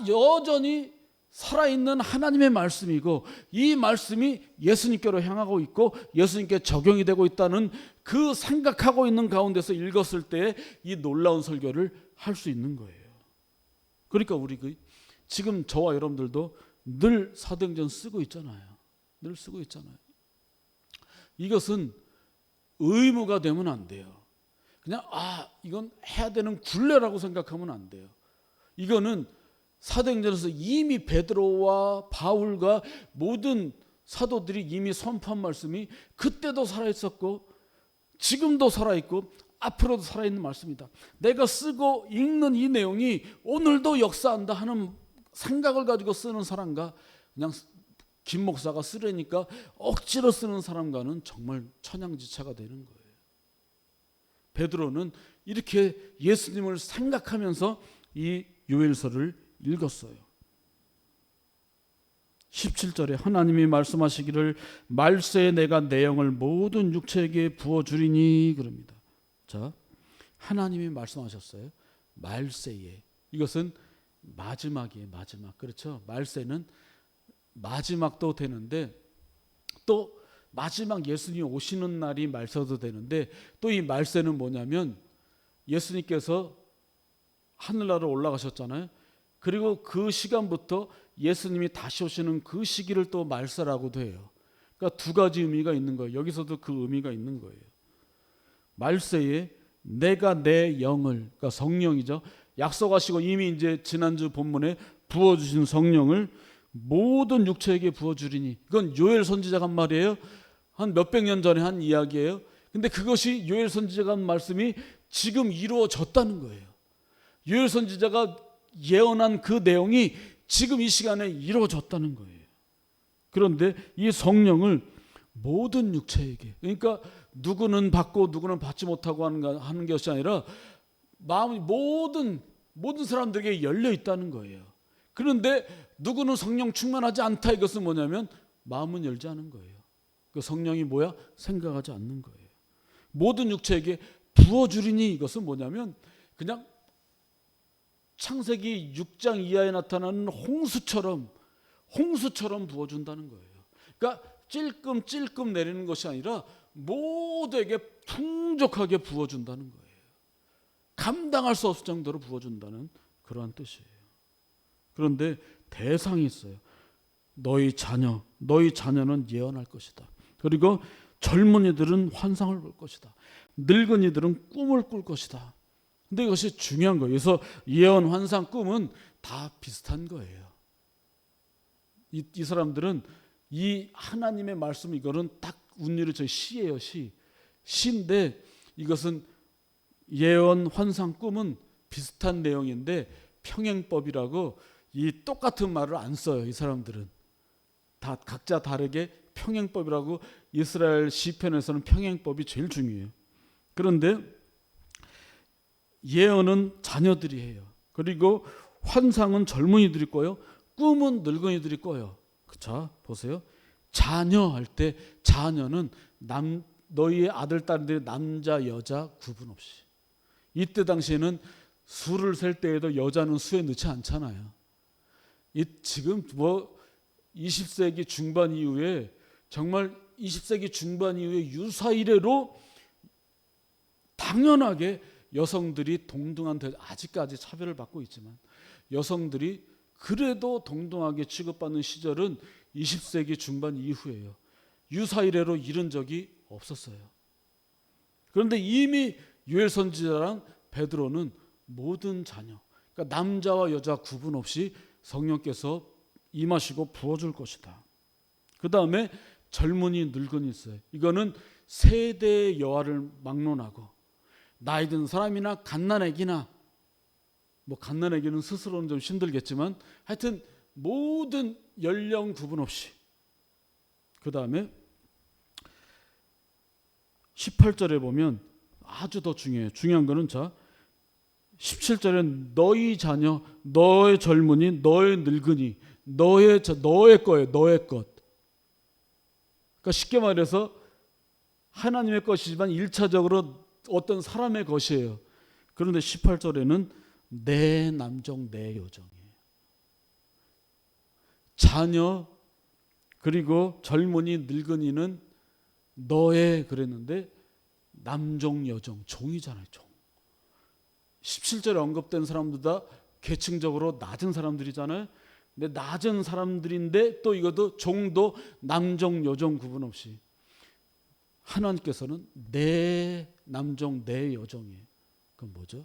여전히 살아있는 하나님의 말씀이고 이 말씀이 예수님께로 향하고 있고 예수님께 적용이 되고 있다는 그 생각하고 있는 가운데서 읽었을 때 이 놀라운 설교를 할 수 있는 거예요. 그러니까 우리 지금 저와 여러분들도 늘 사도행전 쓰고 있잖아요. 늘 쓰고 있잖아요. 이것은 의무가 되면 안 돼요. 그냥 이건 해야 되는 굴레라고 생각하면 안 돼요. 이거는 사도행전에서 이미 베드로와 바울과 모든 사도들이 이미 선포한 말씀이 그때도 살아있었고 지금도 살아있고 앞으로도 살아있는 말씀이다. 내가 쓰고 읽는 이 내용이 오늘도 역사한다 하는 생각을 가지고 쓰는 사람과 그냥 김 목사가 쓰려니까 억지로 쓰는 사람과는 정말 천양지차가 되는 거예요. 베드로는 이렇게 예수님을 생각하면서 이 요엘서를 읽었어요. 17절에 하나님이 말씀하시기를 말세에 내가 내 영을 모든 육체에게 부어주리니 그럽니다. 자, 하나님이 말씀하셨어요. 말세에. 이것은 마지막이에요. 마지막. 그렇죠? 말세는 마지막도 되는데 또 마지막 예수님이 오시는 날이 말세도 되는데 또 이 말세는 뭐냐면 예수님께서 하늘나라로 올라가셨잖아요. 그리고 그 시간부터 예수님이 다시 오시는 그 시기를 또 말세라고도 해요. 그러니까 두 가지 의미가 있는 거예요. 여기서도 그 의미가 있는 거예요. 말세에 내가 내 영을, 그러니까 성령이죠. 약속하시고 이미 이제 지난주 본문에 부어주신 성령을 모든 육체에게 부어주리니, 이건 요엘 선지자가 한 말이에요. 한 몇백 년 전에 한 이야기예요. 근데 그것이 요엘 선지자가 한 말씀이 지금 이루어졌다는 거예요. 요엘 선지자가 예언한 그 내용이 지금 이 시간에 이루어졌다는 거예요. 그런데 이 성령을 모든 육체에게, 그러니까 누구는 받고 누구는 받지 못하고 하는 것이 아니라 마음이 모든 사람들에게 열려 있다는 거예요. 그런데 누구는 성령 충만하지 않다, 이것은 뭐냐면 마음은 열지 않은 거예요. 그 성령이 뭐야? 생각하지 않는 거예요. 모든 육체에게 부어주리니, 이것은 뭐냐면 그냥 창세기 6장 이하에 나타나는 홍수처럼 부어준다는 거예요. 그러니까 찔끔 내리는 것이 아니라 모두에게 풍족하게 부어준다는 거예요. 감당할 수 없을 정도로 부어준다는 그러한 뜻이에요. 그런데 대상이 있어요. 너희 자녀는 예언할 것이다. 그리고 젊은이들은 환상을 볼 것이다. 늙은이들은 꿈을 꿀 것이다. 근데 이것이 중요한 거예요. 그래서 예언, 환상, 꿈은 다 비슷한 거예요. 이 사람들은 이 하나님의 말씀, 이거는 딱 운율이 저희 시예요. 시인데 이것은 예언, 환상, 꿈은 비슷한 내용인데 평행법이라고 이 똑같은 말을 안 써요. 이 사람들은 다 각자 다르게 평행법이라고. 이스라엘 시편에서는 평행법이 제일 중요해요. 그런데 예언은 자녀들이 해요. 그리고 환상은 젊은이들이 꿔요. 꿈은 늙은이들이 꿔요. 자, 보세요. 자녀 할 때 자녀는 너희의 아들 딸들이 남자 여자 구분 없이. 이때 당시에는 수를 셀 때에도 여자는 수에 넣지 않잖아요. 지금 20세기 중반 이후에, 정말 20세기 중반 이후에 유사 이래로 당연하게 여성들이 동등한, 아직까지 차별을 받고 있지만 여성들이 그래도 동등하게 취급받는 시절은 20세기 중반 이후예요. 유사 이래로 이런 적이 없었어요. 그런데 이미 요엘 선지자랑 베드로는 모든 자녀, 그러니까 남자와 여자 구분 없이 성령께서 임하시고 부어줄 것이다. 그 다음에 젊은이 늙은이 있어요. 이거는 세대의 여하를 막론하고 나이 든 사람이나 갓난아기나, 갓난아기는 스스로는 좀 힘들겠지만 하여튼 모든 연령 구분 없이. 그 다음에 18절에 보면 아주 더 중요해요. 중요한 거는, 자 17절에 너희 자녀, 너의 젊은이, 너의 늙은이, 너의 거예요. 너의 것. 그러니까 쉽게 말해서 하나님의 것이지만 1차적으로 어떤 사람의 것이에요. 그런데 18절에는 내 남종 내 여종이에요. 자녀 그리고 젊은이 늙은이는 너의, 그랬는데 남종 여종, 종이잖아요. 종. 17절에 언급된 사람들 다 계층적으로 낮은 사람들이잖아요. 근데 낮은 사람들인데 또 이것도 종도 남종 여종 구분 없이 하나님께서는 내 남종 내 여종이에요. 그건 뭐죠?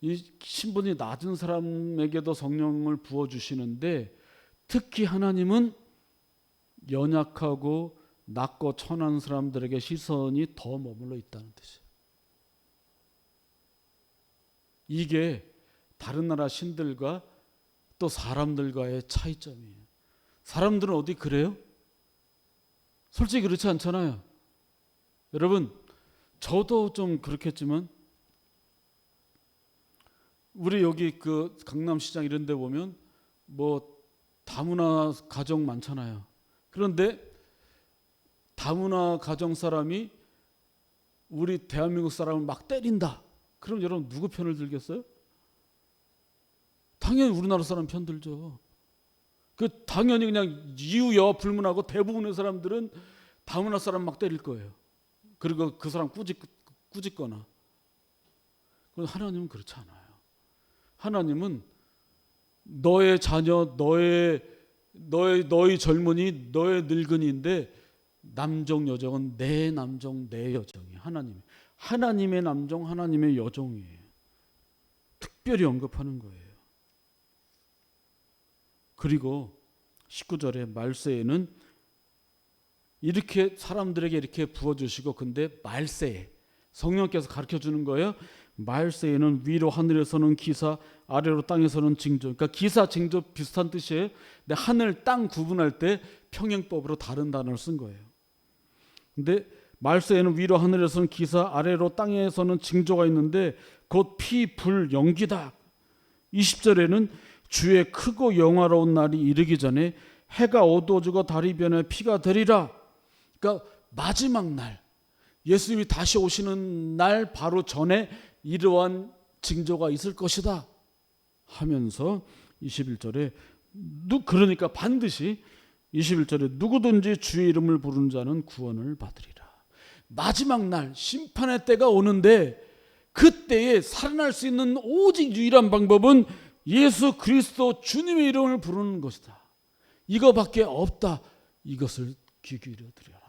이 신분이 낮은 사람에게도 성령을 부어주시는데 특히 하나님은 연약하고 낮고 천한 사람들에게 시선이 더 머물러 있다는 뜻이에요. 이게 다른 나라 신들과 또 사람들과의 차이점이에요. 사람들은 어디 그래요? 솔직히 그렇지 않잖아요. 여러분, 저도 좀 그렇겠지만 우리 여기 그 강남시장 이런 데 보면 다문화 가정 많잖아요. 그런데 다문화 가정 사람이 우리 대한민국 사람을 막 때린다. 그럼 여러분 누구 편을 들겠어요? 당연히 우리나라 사람 편 들죠. 당연히 그냥 이유여 불문하고 대부분의 사람들은 다문화 사람 막 때릴 거예요. 그리고 그 사람 꾸짖거나. 그런데 하나님은 그렇지 않아요. 하나님은 너의 자녀, 너의 젊은이, 너의 늙은이인데 남종 여종은 내 남종 내 여종이에요. 하나님의 남종, 하나님의 여종이에요. 특별히 언급하는 거예요. 그리고 19절에 말세에는 이렇게 사람들에게 이렇게 부어주시고, 근데 말세에 성령께서 가르쳐주는 거예요. 말세에는 위로 하늘에서는 기사, 아래로 땅에서는 징조. 그러니까 기사, 징조 비슷한 뜻이에요. 근데 하늘, 땅 구분할 때 평행법으로 다른 단어를 쓴 거예요. 근데 말세에는 위로 하늘에서는 기사, 아래로 땅에서는 징조가 있는데 곧 피, 불, 연기다. 20절에는 주의 크고 영화로운 날이 이르기 전에 해가 어두워지고 달이 변해 피가 되리라. 그러니까 마지막 날, 예수님이 다시 오시는 날 바로 전에 이러한 징조가 있을 것이다 하면서 21절에 그러니까 반드시 21절에 누구든지 주의 이름을 부르는 자는 구원을 받으리라. 마지막 날 심판의 때가 오는데 그때에 살아날 수 있는 오직 유일한 방법은 예수 그리스도 주님의 이름을 부르는 것이다. 이거밖에 없다. 이것을 귀 기울여 드려라.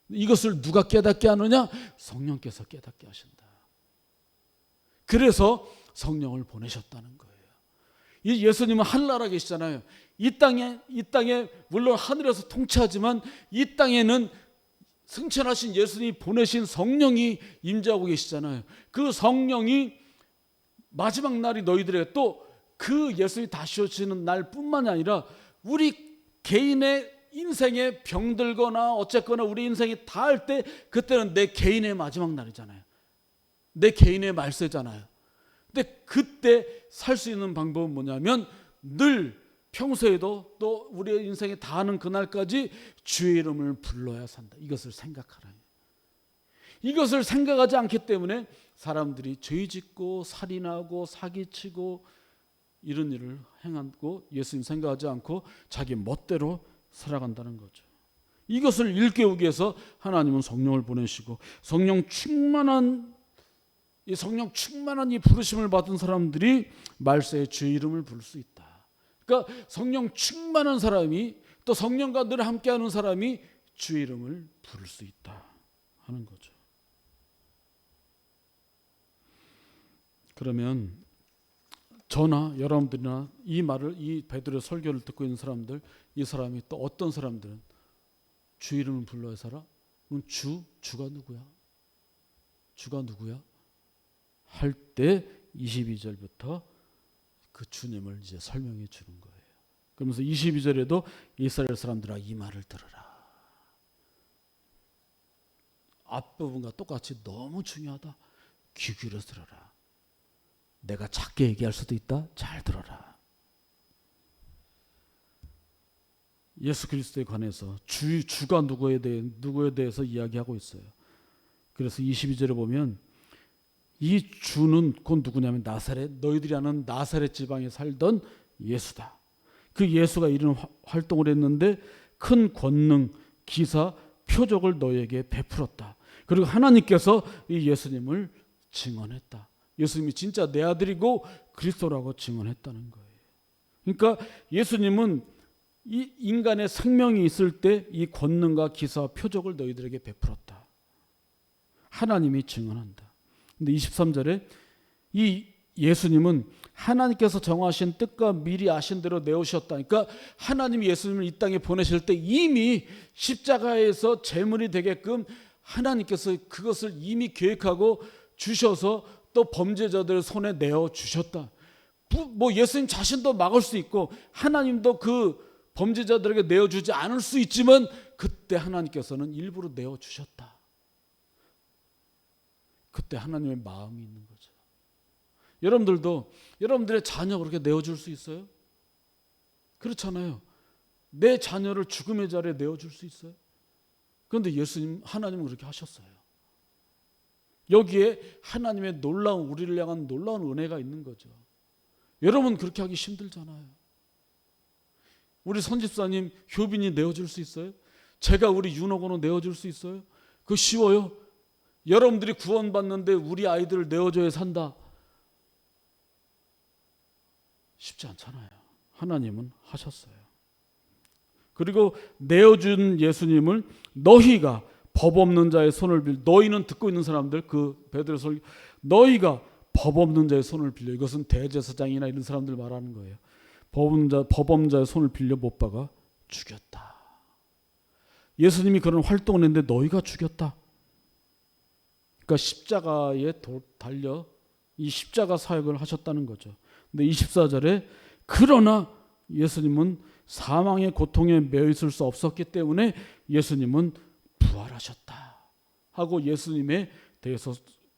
이것을 누가 깨닫게 하느냐? 성령께서 깨닫게 하신다. 그래서 성령을 보내셨다는 거예요. 이 예수님은 하늘나라 계시잖아요. 이 땅에 물론 하늘에서 통치하지만 이 땅에는 승천하신 예수님이 보내신 성령이 임재하고 계시잖아요. 그 성령이 마지막 날이 너희들에게 또 그 예수님이 다시 오시는 날뿐만 아니라 우리 개인의 인생에 병들거나 어쨌거나 우리 인생이 다할 때 그때는 내 개인의 마지막 날이잖아요. 내 개인의 말세잖아요. 근데 그때 살 수 있는 방법은 뭐냐면 늘 평소에도 또 우리의 인생에 다하는 그날까지 주의 이름을 불러야 산다. 이것을 생각하라. 이것을 생각하지 않기 때문에 사람들이 죄짓고 살인하고 사기치고 이런 일을 행하고 예수님 생각하지 않고 자기 멋대로 살아간다는 거죠. 이것을 일깨우기 위해서 하나님은 성령을 보내시고 성령 충만한 이 부르심을 받은 사람들이 말세에 주의 이름을 부를 수 있다. 그러니까 성령 충만한 사람이 또 성령과 늘 함께하는 사람이 주의 이름을 부를 수 있다 하는 거죠. 그러면 저나 여러분들이나 이 베드로의 설교를 듣고 있는 사람들, 이 사람이 또 어떤 사람들은 주 이름을 불러야 살아? 그럼 주가 누구야? 주가 누구야? 할 때 22절부터 그 주님을 이제 설명해 주는 거예요. 그러면서 22절에도 이스라엘 사람들아 이 말을 들으라. 앞부분과 똑같이 너무 중요하다. 귀 기울여 들어라. 내가 작게 얘기할 수도 있다. 잘 들어라. 예수 그리스도에 관해서 주가 누구에 대해서 이야기하고 있어요. 그래서 22절에 보면 이 주는 곧 누구냐면 너희들이 아는 나사렛 지방에 살던 예수다. 그 예수가 이런 활동을 했는데 큰 권능, 기사, 표적을 너희에게 베풀었다. 그리고 하나님께서 이 예수님을 증언했다. 예수님이 진짜 내 아들이고 그리스도라고 증언했다는 거예요. 그러니까 예수님은 이 인간의 생명이 있을 때 이 권능과 기사와 표적을 너희들에게 베풀었다. 하나님이 증언한다. 근데 23절에 이 예수님은 하나님께서 정하신 뜻과 미리 아신 대로 내오셨다. 그러니까 하나님이 예수님을 이 땅에 보내실 때 이미 십자가에서 제물이 되게끔 하나님께서 그것을 이미 계획하고 주셔서 또 범죄자들 손에 내어 주셨다. 뭐 예수님 자신도 막을 수 있고 하나님도 그 범죄자들에게 내어주지 않을 수 있지만 그때 하나님께서는 일부러 내어주셨다. 그때 하나님의 마음이 있는 거죠. 여러분들도 여러분들의 자녀 그렇게 내어줄 수 있어요? 그렇잖아요. 내 자녀를 죽음의 자리에 내어줄 수 있어요? 그런데 하나님은 그렇게 하셨어요. 여기에 하나님의 우리를 향한 놀라운 은혜가 있는 거죠. 여러분 그렇게 하기 힘들잖아요. 우리 선집사님 효빈이 내어줄 수 있어요? 제가 우리 윤호고는 내어줄 수 있어요? 그거 쉬워요? 여러분들이 구원받는데 우리 아이들을 내어줘야 산다. 쉽지 않잖아요. 하나님은 하셨어요. 그리고 내어준 예수님을 너희가 법 없는 자의 손을 빌려, 너희는 듣고 있는 사람들, 그 베드로 설교, 너희가 법 없는 자의 손을 빌려, 이것은 대제사장이나 이런 사람들 말하는 거예요. 법 없는 자의 손을 빌려 못 박아 죽였다. 예수님이 그런 활동을 했는데 너희가 죽였다. 그러니까 십자가에 달려 이 십자가 사역을 하셨다는 거죠. 근데 24절에 그러나 예수님은 사망의 고통에 매여 있을 수 없었기 때문에 예수님은 부활하셨다 하고 예수님에 대해서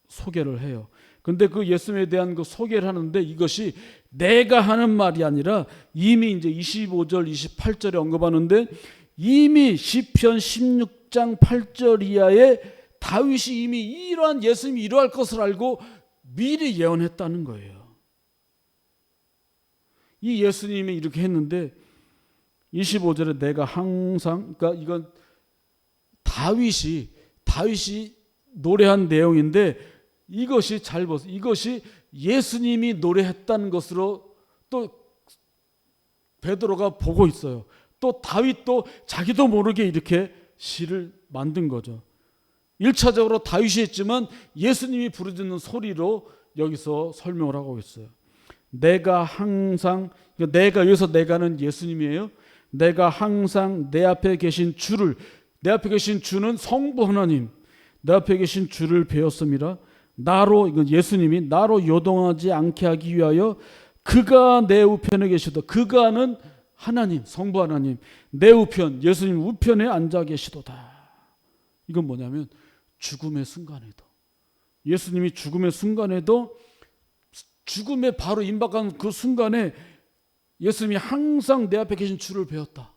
소개를 해요. 근데 그 예수님에 대한 그 소개를 하는데 이것이 내가 하는 말이 아니라 이미 이제 25절, 28절에 언급하는데 이미 시편 16장 8절 이하에 다윗이 이미 이러한 예수님이 이러할 것을 알고 미리 예언했다는 거예요. 이 예수님이 이렇게 했는데 25절에 내가 항상, 그러니까 이건 다윗이 노래한 내용인데 이것이 잘 보세요. 이것이 예수님이 노래했다는 것으로 또 베드로가 보고 있어요. 또 다윗도 자기도 모르게 이렇게 시를 만든 거죠. 1차적으로 다윗이 했지만 예수님이 부르짖는 소리로 여기서 설명을 하고 있어요. 내가 항상, 내가 여기서 내가는 예수님이에요. 내가 항상 내 앞에 계신 주를, 내 앞에 계신 주는 성부 하나님, 내 앞에 계신 주를 배웠습니다. 나로, 이건 예수님이 나로 요동하지 않게 하기 위하여 그가 내 우편에 계시도다. 그가는 하나님, 성부 하나님, 내 우편, 예수님 우편에 앉아 계시도다. 이건 뭐냐면 죽음의 순간에도, 예수님이 죽음의 순간에도, 죽음에 바로 임박한 그 순간에 예수님이 항상 내 앞에 계신 주를 배웠다.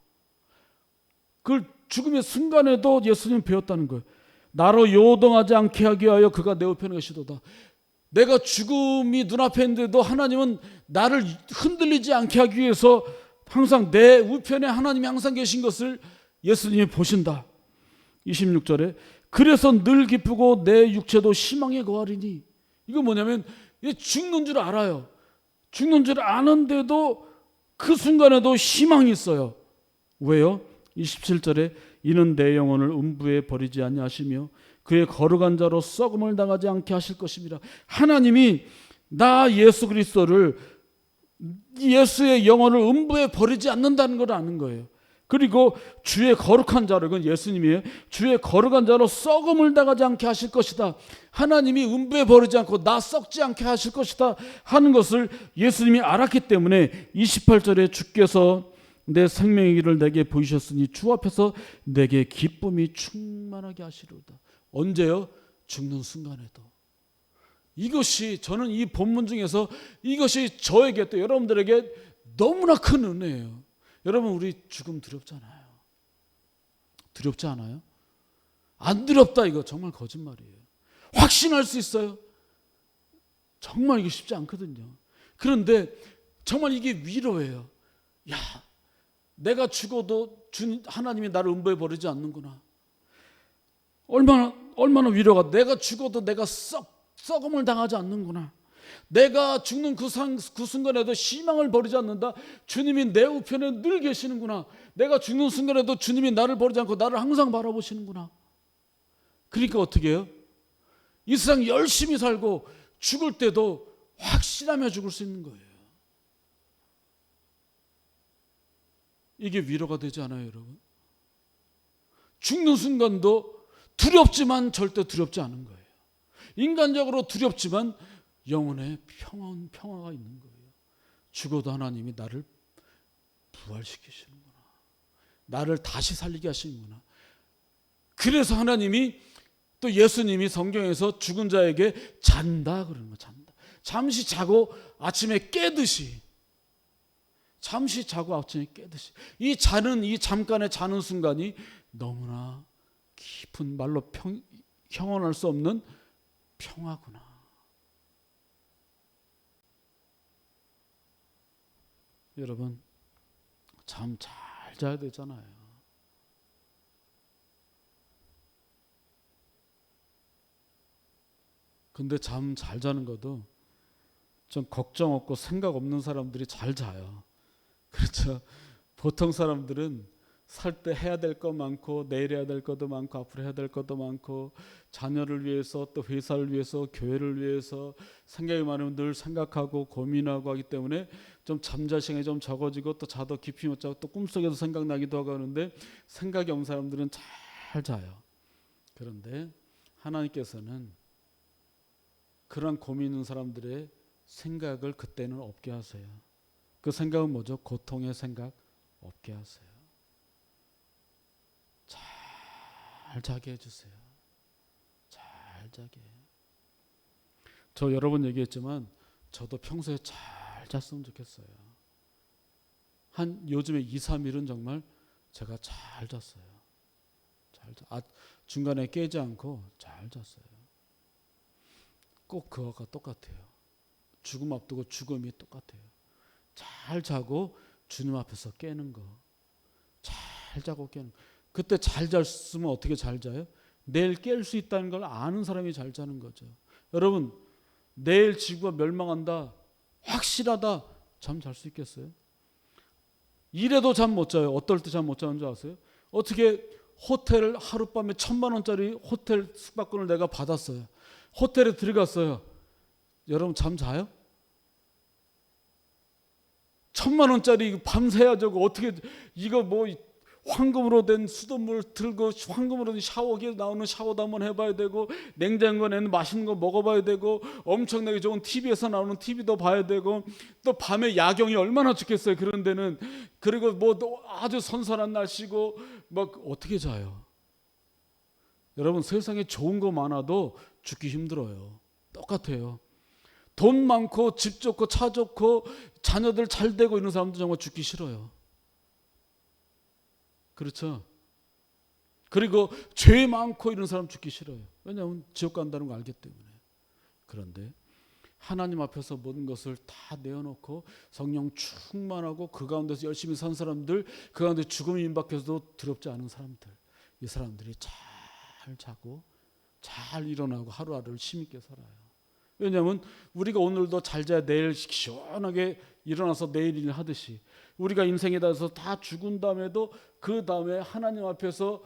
그 죽음의 순간에도 예수님이 배웠다는 거예요. 나로 요동하지 않게 하기 위하여 그가 내 우편에 계시도다. 내가 죽음이 눈앞에 있는데도 하나님은 나를 흔들리지 않게 하기 위해서 항상 내 우편에 하나님이 항상 계신 것을 예수님이 보신다. 26절에 그래서 늘 기쁘고 내 육체도 희망에 거하리니, 이거 뭐냐면 죽는 줄 알아요. 죽는 줄 아는데도 그 순간에도 희망이 있어요. 왜요? 27절에 이는 내 영혼을 음부에 버리지 아니하시며 그의 거룩한 자로 썩음을 당하지 않게 하실 것입니다. 하나님이 나 예수 그리스도를, 예수의 영혼을 음부에 버리지 않는다는 걸 아는 거예요. 그리고 주의 거룩한 자로, 이건 예수님이에요. 주의 거룩한 자로 썩음을 당하지 않게 하실 것이다. 하나님이 음부에 버리지 않고 나 썩지 않게 하실 것이다 하는 것을 예수님이 알았기 때문에 28절에 주께서 내 생명의 길을 내게 보이셨으니 주 앞에서 내게 기쁨이 충만하게 하시리로다. 언제요? 죽는 순간에도. 이것이, 저는 이 본문 중에서 이것이 저에게 또 여러분들에게 너무나 큰 은혜예요. 여러분, 우리 죽음 두렵잖아요. 두렵지 않아요? 안 두렵다, 이거 정말 거짓말이에요. 확신할 수 있어요. 정말 이게 쉽지 않거든요. 그런데 정말 이게 위로예요. 야, 내가 죽어도 하나님이 나를 음부에 버리지 않는구나. 얼마나 위로가. 내가 죽어도 내가 썩음을 당하지 않는구나. 내가 죽는 그 순간에도 희망을 버리지 않는다. 주님이 내 우편에 늘 계시는구나. 내가 죽는 순간에도 주님이 나를 버리지 않고 나를 항상 바라보시는구나. 그러니까 어떻게 해요? 이 세상 열심히 살고 죽을 때도 확신하며 죽을 수 있는 거예요. 이게 위로가 되지 않아요, 여러분? 죽는 순간도 두렵지만 절대 두렵지 않은 거예요. 인간적으로 두렵지만 영혼의 평화가 있는 거예요. 죽어도 하나님이 나를 부활시키시는구나. 나를 다시 살리게 하시는구나. 그래서 하나님이, 또 예수님이 성경에서 죽은 자에게 잔다 그러는 거예요. 잔다. 잠시 자고 아침에 깨듯이, 잠시 자고 아침에 깨듯이, 이 잠깐의 자는 순간이 너무나 깊은, 말로 형언할 수 없는 평화구나. 여러분, 잠 잘 자야 되잖아요. 근데 잠 잘 자는 것도 좀 걱정 없고 생각 없는 사람들이 잘 자요. 그렇죠? 보통 사람들은 살 때 해야 될 거 많고, 내일 해야 될 것도 많고, 앞으로 해야 될 것도 많고, 자녀를 위해서, 또 회사를 위해서, 교회를 위해서 생각이 많으면 늘 생각하고 고민하고 하기 때문에 좀 잠잘 시간이 좀 적어지고, 또 자도 깊이 못 자고 또 꿈속에서 생각나기도 하고 하는데, 생각이 없는 사람들은 잘 자요. 그런데 하나님께서는 그런 고민 있는 사람들의 생각을 그때는 없게 하세요. 그 생각은 뭐죠? 고통의 생각 없게 하세요. 잘 자게 해주세요. 잘 자게. 저 여러 번 얘기했지만 저도 평소에 잘 잤으면 좋겠어요. 한 요즘에 2, 3일은 정말 제가 잘 잤어요. 중간에 깨지 않고 잘 잤어요. 꼭 그거가 똑같아요. 죽음 앞두고 죽음이 똑같아요. 잘 자고 주님 앞에서 깨는 거. 잘 자고 깨는 거. 그때 잘 잤으면 어떻게 잘 자요? 내일 깰 수 있다는 걸 아는 사람이 잘 자는 거죠. 여러분, 내일 지구가 멸망한다, 확실하다, 잠 잘 수 있겠어요? 이래도 잠 못 자요. 어떨 때 잠 못 자는 줄 아세요? 어떻게 호텔을 하룻밤에 1,000만 원짜리 호텔 숙박권을 내가 받았어요. 호텔에 들어갔어요. 여러분 잠 자요? 1,000만 원짜리 밤새야 저거 어떻게 이거 뭐 황금으로 된 수돗물 들고 황금으로 된 샤워기에 나오는 샤워도 한번 해봐야 되고 냉장고에 있는 맛있는 거 먹어봐야 되고 엄청나게 좋은 TV에서 나오는 TV도 봐야 되고 또 밤에 야경이 얼마나 좋겠어요. 그런 데는. 그리고 뭐 아주 선선한 날씨고 막 어떻게 자요? 여러분 세상에 좋은 거 많아도 죽기 힘들어요. 똑같아요. 돈 많고 집 좋고 차 좋고 자녀들 잘 되고 이런 사람도 정말 죽기 싫어요. 그렇죠? 그리고 죄 많고 이런 사람 죽기 싫어요. 왜냐하면 지옥 간다는 거 알기 때문에. 그런데 하나님 앞에서 모든 것을 다 내어놓고 성령 충만하고 그 가운데서 열심히 산 사람들, 그 가운데 죽음이 임박해서도 두렵지 않은 사람들, 이 사람들이 잘 자고 잘 일어나고 하루하루를 힘있게 살아요. 왜냐하면 우리가 오늘도 잘 자야 내일 시원하게 일어나서 내일 일 하듯이 우리가 인생에 대해서 다 죽은 다음에도 그 다음에 하나님 앞에서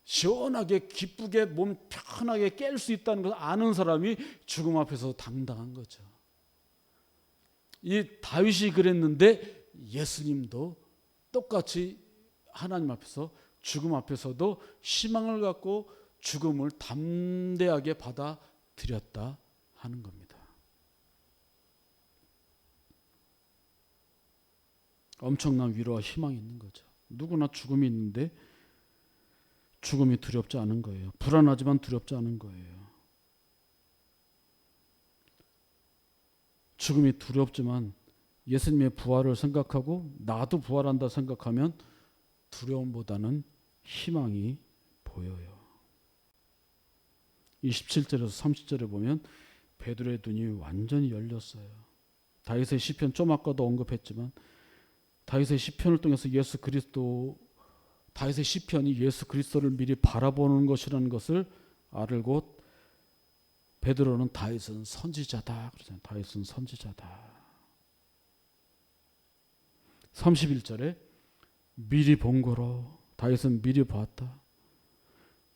시원하게 기쁘게 몸 편하게 깰 수 있다는 것을 아는 사람이 죽음 앞에서 당당한 거죠. 이 다윗이 그랬는데 예수님도 똑같이 하나님 앞에서 죽음 앞에서도 희망을 갖고 죽음을 담대하게 받아들였다 하는 겁니다. 엄청난 위로와 희망이 있는 거죠. 누구나 죽음이 있는데 죽음이 두렵지 않은 거예요. 불안하지만 두렵지 않은 거예요. 죽음이 두렵지만 예수님의 부활을 생각하고 나도 부활한다 생각하면 두려움보다는 희망이 보여요. 27절에서 30절에 보면 베드로의 눈이 완전히 열렸어요. 다윗의 시편 좀 아까도 언급했지만 다윗의 시편을 통해서 다윗의 시편이 예수 그리스도를 미리 바라보는 것이라는 것을 알고 베드로는 다윗은 선지자다 그러잖아요. 다윗은 선지자다. 31절에 미리 본 거로 다윗은 미리 봤다.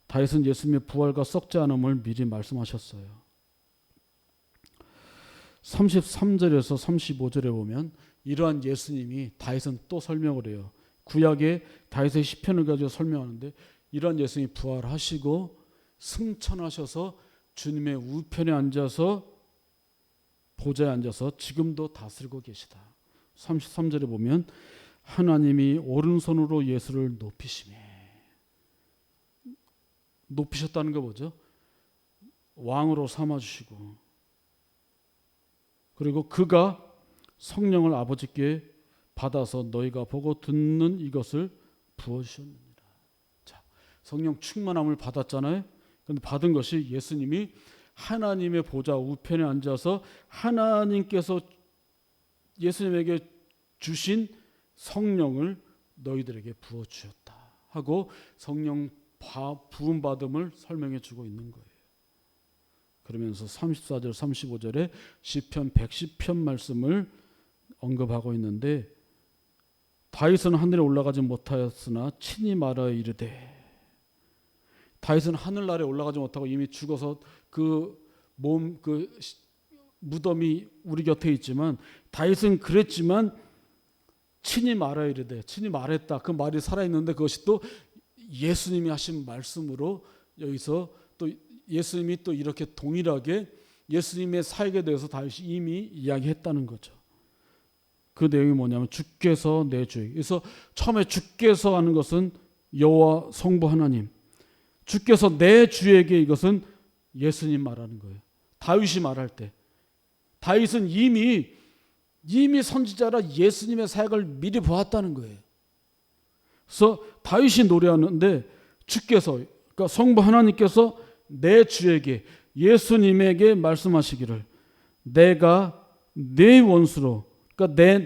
다윗은 예수님의 부활과 썩지 않음을 미리 말씀하셨어요. 33절에서 35절에 보면 이러한 예수님이 다윗은 또 설명을 해요. 구약의 다윗의 시편을 가지고 설명하는데 이러한 예수님이 부활하시고 승천하셔서 주님의 우편에 앉아서 보좌에 앉아서 지금도 다스리고 계시다. 33절에 보면 하나님이 오른손으로 예수를 높이셨다는 거 뭐죠? 왕으로 삼아주시고 그리고 그가 성령을 아버지께 받아서 너희가 보고 듣는 이것을 부어주셨느니라. 자, 성령 충만함을 받았잖아요. 그런데 받은 것이 예수님이 하나님의 보좌 우편에 앉아서 하나님께서 예수님에게 주신 성령을 너희들에게 부어주셨다 하고 성령 부음받음을 설명해 주고 있는 거예요. 그러면서 34절 35절에 시편 110편 말씀을 언급하고 있는데 다윗은 하늘에 올라가지 못하였으나 친히 말하여 이르되 다윗은 하늘나라에 올라가지 못하고 이미 죽어서 그 무덤이 우리 곁에 있지만 다윗은 그랬지만 친히 말하여 이르되 친히 말했다. 그 말이 살아있는데 그것이 또 예수님이 하신 말씀으로 여기서 또 예수님이 또 이렇게 동일하게 예수님의 사역에 대해서 다윗이 이미 이야기했다는 거죠. 그 내용이 뭐냐면 주께서 내 주에게. 그래서 처음에 주께서 하는 것은 여호와 성부 하나님. 주께서 내 주에게 이것은 예수님 말하는 거예요. 다윗이 말할 때. 다윗은 이미 선지자라 예수님의 사역을 미리 보았다는 거예요. 그래서 다윗이 노래하는데 주께서 그러니까 성부 하나님께서 내 주에게 예수님에게 말씀하시기를 내가 내 원수로 그러니까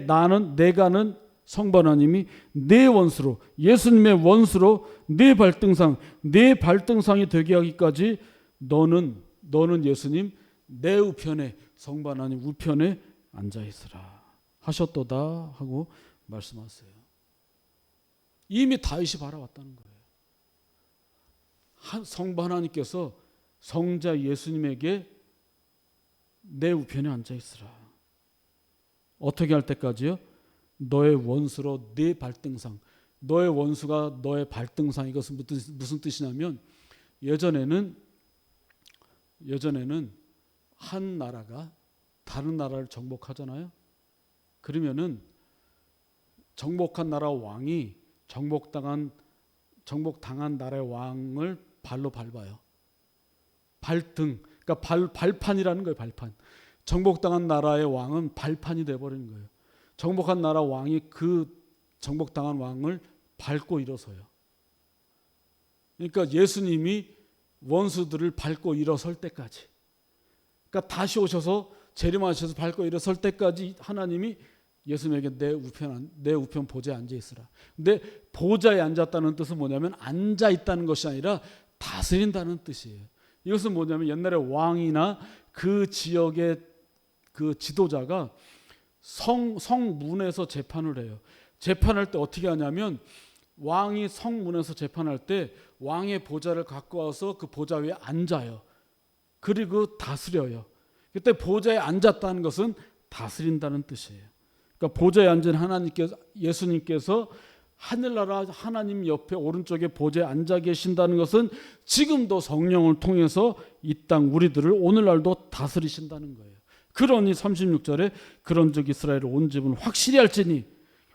내가는 성부 하나님이 내 원수로 예수님의 원수로 내 발등상이 되게 하기까지 너는 예수님 내 우편에 성부 하나님 우편에 앉아 있으라 하셨도다 하고 말씀하세요. 이미 다윗이 바라왔다는 거예요. 성부 하나님께서 성자 예수님에게 내 우편에 앉아 있으라. 어떻게 할 때까지요? 너의 원수로 네 발등상. 너의 원수가 너의 발등상. 이것은 무슨 뜻이냐면 예전에는 한 나라가 다른 나라를 정복하잖아요. 그러면은 정복한 나라 왕이 정복당한 나라의 왕을 발로 밟아요. 발등, 그러니까 발판이라는 거예요. 발판. 정복당한 나라의 왕은 발판이 돼버리는 거예요. 정복한 나라 왕이 그 정복당한 왕을 밟고 일어서요. 그러니까 예수님이 원수들을 밟고 일어설 때까지, 그러니까 다시 오셔서 재림하셔서 밟고 일어설 때까지 하나님이 예수님에게 내 우편 보좌에 앉아 있으라. 근데 보좌에 앉았다는 뜻은 뭐냐면 앉아 있다는 것이 아니라 다스린다는 뜻이에요. 이것은 뭐냐면 옛날에 왕이나 그 지역의 그 지도자가 성문에서 재판을 해요. 재판할 때 어떻게 하냐면 왕이 성문에서 재판할 때 왕의 보좌를 갖고 와서 그 보좌 위에 앉아요. 그리고 다스려요. 그때 보좌에 앉았다는 것은 다스린다는 뜻이에요. 그러니까 보좌에 앉은 예수님께서 하늘나라 하나님 옆에 오른쪽에 보좌에 앉아 계신다는 것은 지금도 성령을 통해서 이 땅 우리들을 오늘날도 다스리신다는 거예요. 그러니 36절에 그런즉 이스라엘 온 집은 확실히 알지니,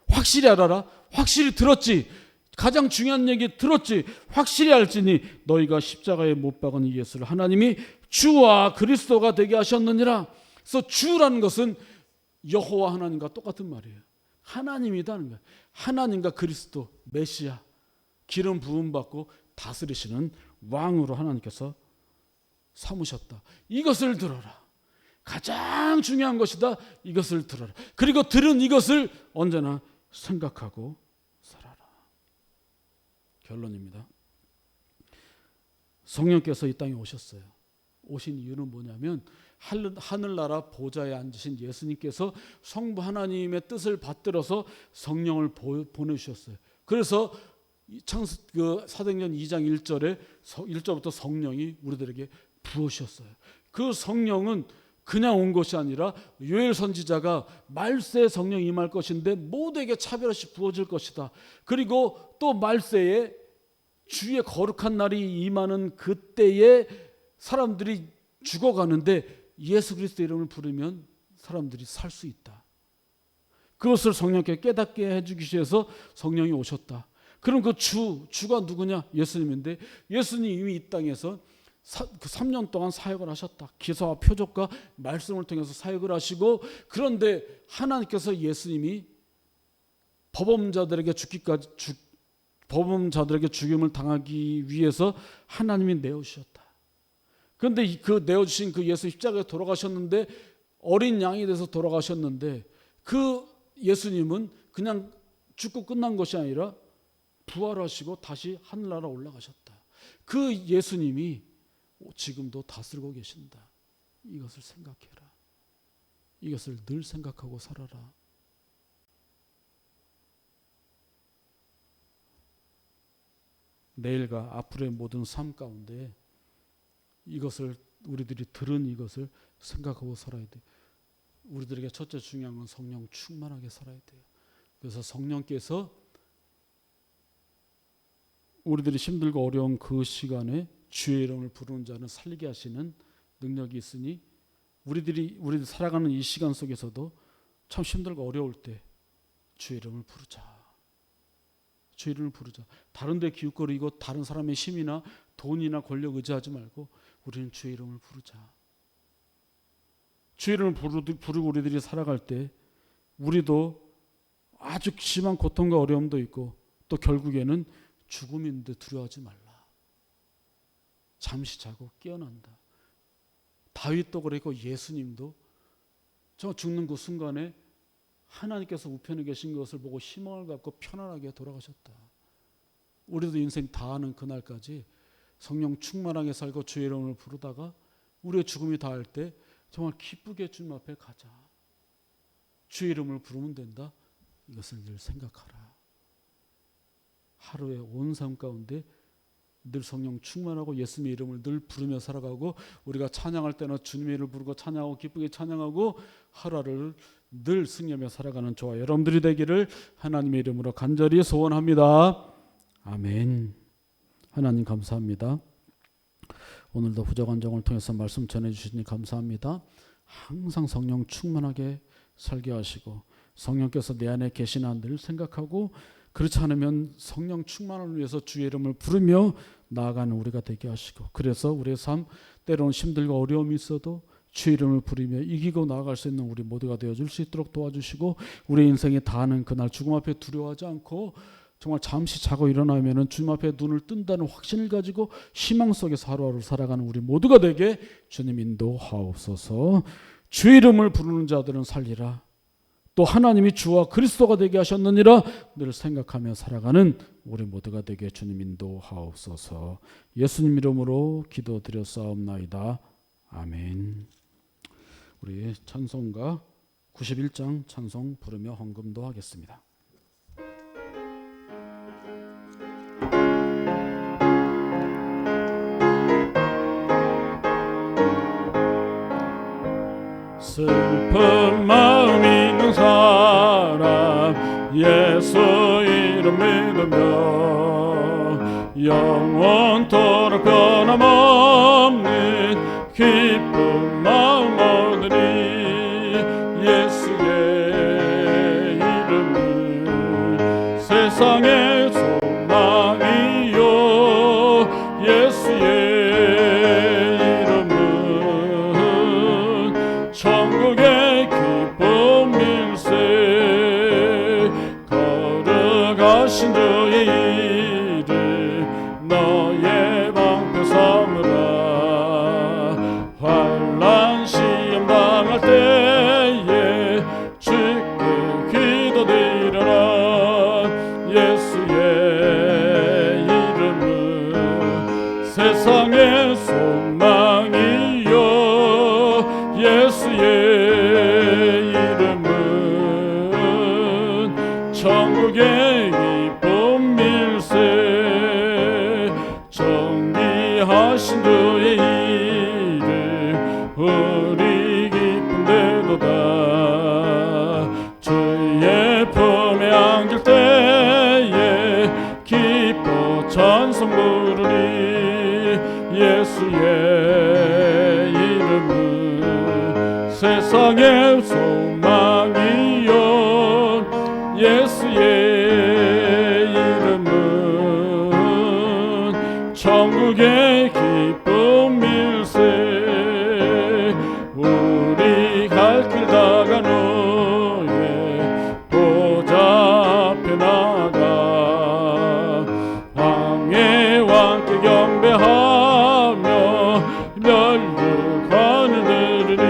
확실히 알아라. 확실히 들었지. 가장 중요한 얘기 들었지. 확실히 알지니 너희가 십자가에 못 박은 이 예수를 하나님이 주와 그리스도가 되게 하셨느니라. 그래서 주라는 것은 여호와 하나님과 똑같은 말이에요. 하나님이다는 거예요. 하나님과 그리스도 메시아 기름 부음 받고 다스리시는 왕으로 하나님께서 삼으셨다. 이것을 들어라. 가장 중요한 것이다. 이것을 들어라. 그리고 들은 이것을 언제나 생각하고 살아라. 결론입니다. 성령께서 이 땅에 오셨어요. 오신 이유는 뭐냐면 하늘나라 보좌에 앉으신 예수님께서 성부 하나님의 뜻을 받들어서 성령을 보내주셨어요. 그래서 사도행전 2장 1절부터 성령이 우리들에게 부으셨어요. 그 성령은 그냥 온 것이 아니라 요엘 선지자가 말세에 성령이 임할 것인데 모두에게 차별 없이 부어질 것이다. 그리고 또 말세에 주의 거룩한 날이 임하는 그때에 사람들이 죽어가는데 예수 그리스도 이름을 부르면 사람들이 살 수 있다. 그것을 성령께 깨닫게 해주기 위해서 성령이 오셨다. 그럼 그 주가 누구냐? 예수님인데 예수님이 이미 이 땅에서 3년 동안 사역을 하셨다. 기사와 표적과 말씀을 통해서 사역을 하시고, 그런데 하나님께서 예수님이 법범자들에게 죽임을 당하기 위해서 하나님이 내어주셨다. 그런데 그 내어주신 그 예수 십자가에 돌아가셨는데 어린 양이 돼서 돌아가셨는데 그 예수님은 그냥 죽고 끝난 것이 아니라 부활하시고 다시 하늘나라 올라가셨다. 그 예수님이 지금도 다스리고 계신다. 이것을 생각해라. 이것을 늘 생각하고 살아라. 내일과 앞으로의 모든 삶 가운데 이것을 우리들이 들은 이것을 생각하고 살아야 돼. 우리들에게 첫째 중요한 건 성령 충만하게 살아야 돼요. 그래서 성령께서 우리들이 힘들고 어려운 그 시간에 주의 이름을 부르는 자는 살리게 하시는 능력이 있으니 우리들이 살아가는 이 시간 속에서도 참 힘들고 어려울 때 주의 이름을 부르자. 주의 이름을 부르자. 다른 데 기웃거리고 다른 사람의 힘이나 돈이나 권력 의지하지 말고 우리는 주의 이름을 부르자. 주의 이름을 부르고 우리들이 살아갈 때 우리도 아주 심한 고통과 어려움도 있고 또 결국에는 죽음인데 두려워하지 말라. 잠시 자고 깨어난다. 다윗도 그랬고 예수님도 저 죽는 그 순간에 하나님께서 우편에 계신 것을 보고 희망을 갖고 편안하게 돌아가셨다. 우리도 인생 다하는 그날까지 성령 충만하게 살고 주의 이름을 부르다가 우리의 죽음이 다할 때 정말 기쁘게 주님 앞에 가자. 주의 이름을 부르면 된다. 이것을 늘 생각하라. 하루의 온 삶 가운데 늘 성령 충만하고 예수님의 이름을 늘 부르며 살아가고, 우리가 찬양할 때는 주님의 이름을 부르고 찬양하고 기쁘게 찬양하고 하루를 늘 승리하며 살아가는 저와 여러분들이 되기를 하나님의 이름으로 간절히 소원합니다. 아멘. 하나님 감사합니다. 오늘도 부족한정을 통해서 말씀 전해주시니 감사합니다. 항상 성령 충만하게 살게 하시고, 성령께서 내 안에 계시나 늘 생각하고, 그렇지 않으면 성령 충만을 위해서 주의 이름을 부르며 나아가는 우리가 되게 하시고, 그래서 우리의 삶 때로는 힘들고 어려움이 있어도 주의 이름을 부르며 이기고 나아갈 수 있는 우리 모두가 되어줄 수 있도록 도와주시고, 우리 인생에 다하는 그날 죽음 앞에 두려워하지 않고 정말 잠시 자고 일어나면 주님 앞에 눈을 뜬다는 확신을 가지고 희망 속에서 하루하루 살아가는 우리 모두가 되게 주님 인도하옵소서. 주의 이름을 부르는 자들은 살리라. 또 하나님이 주와 그리스도가 되게 하셨느니라 늘 생각하며 살아가는 우리 모두가 되게 주님 인도하옵소서. 예수님 이름으로 기도드렸사옵나이다. 아멘. 우리 찬송가 91장 찬송 부르며 헌금도 하겠습니다. 슬픈 마음 있는 사람 예수 이름 믿으며 영원토록 변함없는 기쁜 마음 얻으리. 예수의 이름은 세상의 소망이요 예수의 천국의 기쁨 밀세. 거룩하신 주의 이름 너의 방패 삼으라. 환난 시험 당할 때에 주께 기도드려라. 예수의 이름은 세상의 소망이요 예수의 이름은 천국의 기쁨 밀세. 정의하신 주의 이름 우리 기쁜데도다. 주의 품에 안길 때에 기뻐 찬송 부르리. 예수의 이름은 세상의 소망이요 예수의 이름은 천국의 기쁨 밀세. 우리 갈 길 다간 후에 보좌 앞에 나가 왕의 왕께 경배하며 멸류관을 드리리.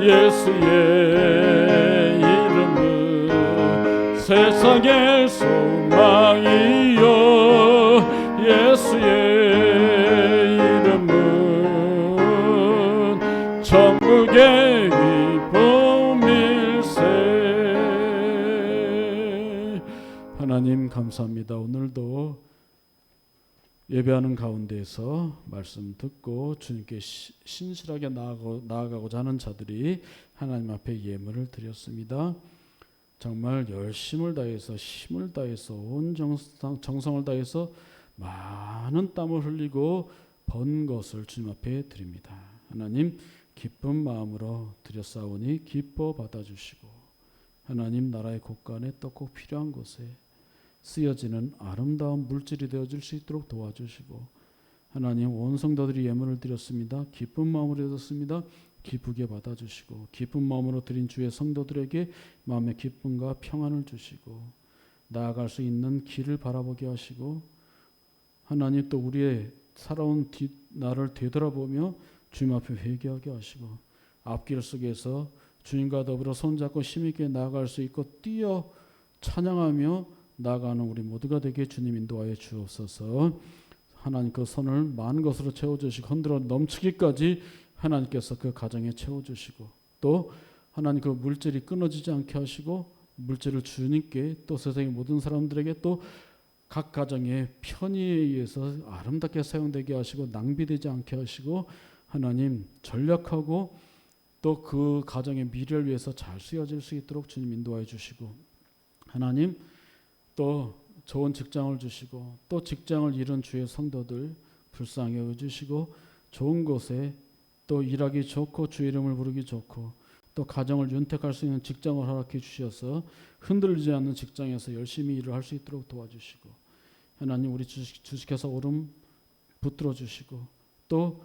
예수의 이름은 세상의 소망이요 예수의 이름은 천국의 기쁨 밀세. 하나님 감사합니다. 오늘도 예배하는 가운데에서 말씀 듣고 주님께 신실하게 나아가고자 하는 자들이 하나님 앞에 예물을 드렸습니다. 정말 열심을 다해서 힘을 다해서 온 정성을 다해서 많은 땀을 흘리고 번 것을 주님 앞에 드립니다. 하나님 기쁜 마음으로 드렸사오니 기뻐 받아주시고, 하나님 나라의 곳간에 또 꼭 필요한 곳에 쓰여지는 아름다운 물질이 되어줄 수 있도록 도와주시고, 하나님 온 성도들이 예물을 드렸습니다. 기쁜 마음으로 드렸습니다. 기쁘게 받아주시고, 기쁜 마음으로 드린 주의 성도들에게 마음의 기쁨과 평안을 주시고, 나아갈 수 있는 길을 바라보게 하시고, 하나님 또 우리의 살아온 나를 되돌아보며 주님 앞에 회개하게 하시고, 앞길 속에서 주님과 더불어 손잡고 힘있게 나아갈 수 있고 뛰어 찬양하며 나아가는 우리 모두가 되게 주님 인도하여 주옵소서. 하나님 그 손을 많은 것으로 채워주시고 흔들어 넘치기까지 하나님께서 그 가정에 채워주시고, 또 하나님 그 물질이 끊어지지 않게 하시고 물질을 주님께 또 세상의 모든 사람들에게 또 각 가정의 편의에 의해서 아름답게 사용되게 하시고 낭비되지 않게 하시고 하나님 전략하고 또 그 가정의 미래를 위해서 잘 쓰여질 수 있도록 주님 인도하여 주시고 하나님 또 좋은 직장을 주시고 또 직장을 잃은 주의 성도들 불쌍히 여겨주시고 좋은 곳에 또 일하기 좋고 주 이름을 부르기 좋고 또 가정을 윤택할 수 있는 직장을 허락해 주셔서 흔들리지 않는 직장에서 열심히 일을 할 수 있도록 도와주시고 하나님 우리 주식회사 오름 붙들어 주시고 또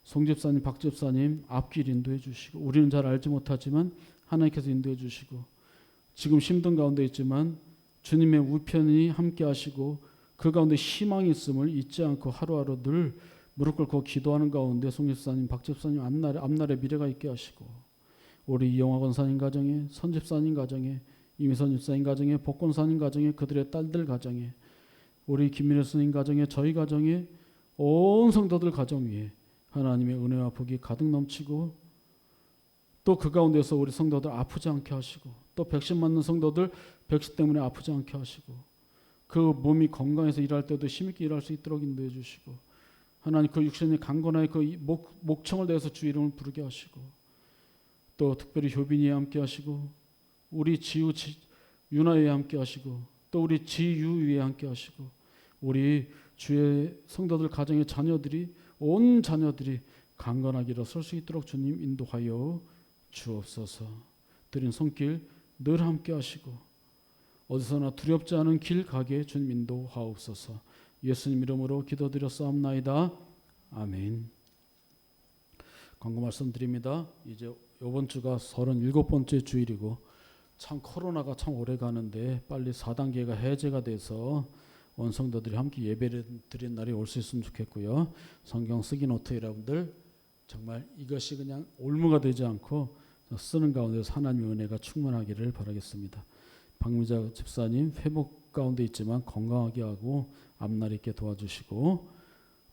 송집사님 박집사님 앞길 인도해 주시고 우리는 잘 알지 못하지만 하나님께서 인도해 주시고 지금 힘든 가운데 있지만 주님의 우편이 함께 하시고 그 가운데 희망이 있음을 잊지 않고 하루하루 늘 무릎 꿇고 기도하는 가운데 송집사님 박집사님 앞날에 미래가 있게 하시고 우리 이영화 권사님 가정에 선집사님 가정에 이미선 집사님 가정에 복권사님 가정에 그들의 딸들 가정에 우리 김민혜 스님 가정에 저희 가정에 온 성도들 가정 위에 하나님의 은혜와 복이 가득 넘치고 또 그 가운데서 우리 성도들 아프지 않게 하시고 또 백신 맞는 성도들 백신 때문에 아프지 않게 하시고 그 몸이 건강해서 일할 때도 힘있게 일할 수 있도록 인도해 주시고 하나님 그 육신이 강건하게 그 목청을 내서 주 이름을 부르게 하시고 또 특별히 효빈이에 함께 하시고 우리 유나에 함께 하시고 또 우리 지유에 함께 하시고 우리 주의 성도들 가정의 자녀들이 온 자녀들이 강건하게 일어설 수 있도록 주님 인도하여 주옵소서. 드린 손길 늘 함께 하시고 어디서나 두렵지 않은 길 가게 주님 인도하옵소서. 예수님 이름으로 기도드렸사옵나이다. 아멘. 광고 말씀드립니다. 이제 이번 주가 37번째 주일이고 참 코로나가 참 오래 가는데 빨리 4단계가 해제가 돼서 원성도들이 함께 예배를 드리는 날이 올 수 있으면 좋겠고요. 성경 쓰기 노트 여러분들 정말 이것이 그냥 올무가 되지 않고 쓰는 가운데서 하나님의 은혜가 충만하기를 바라겠습니다. 박미자 집사님 회복 가운데 있지만 건강하게 하고 앞날 있게 도와주시고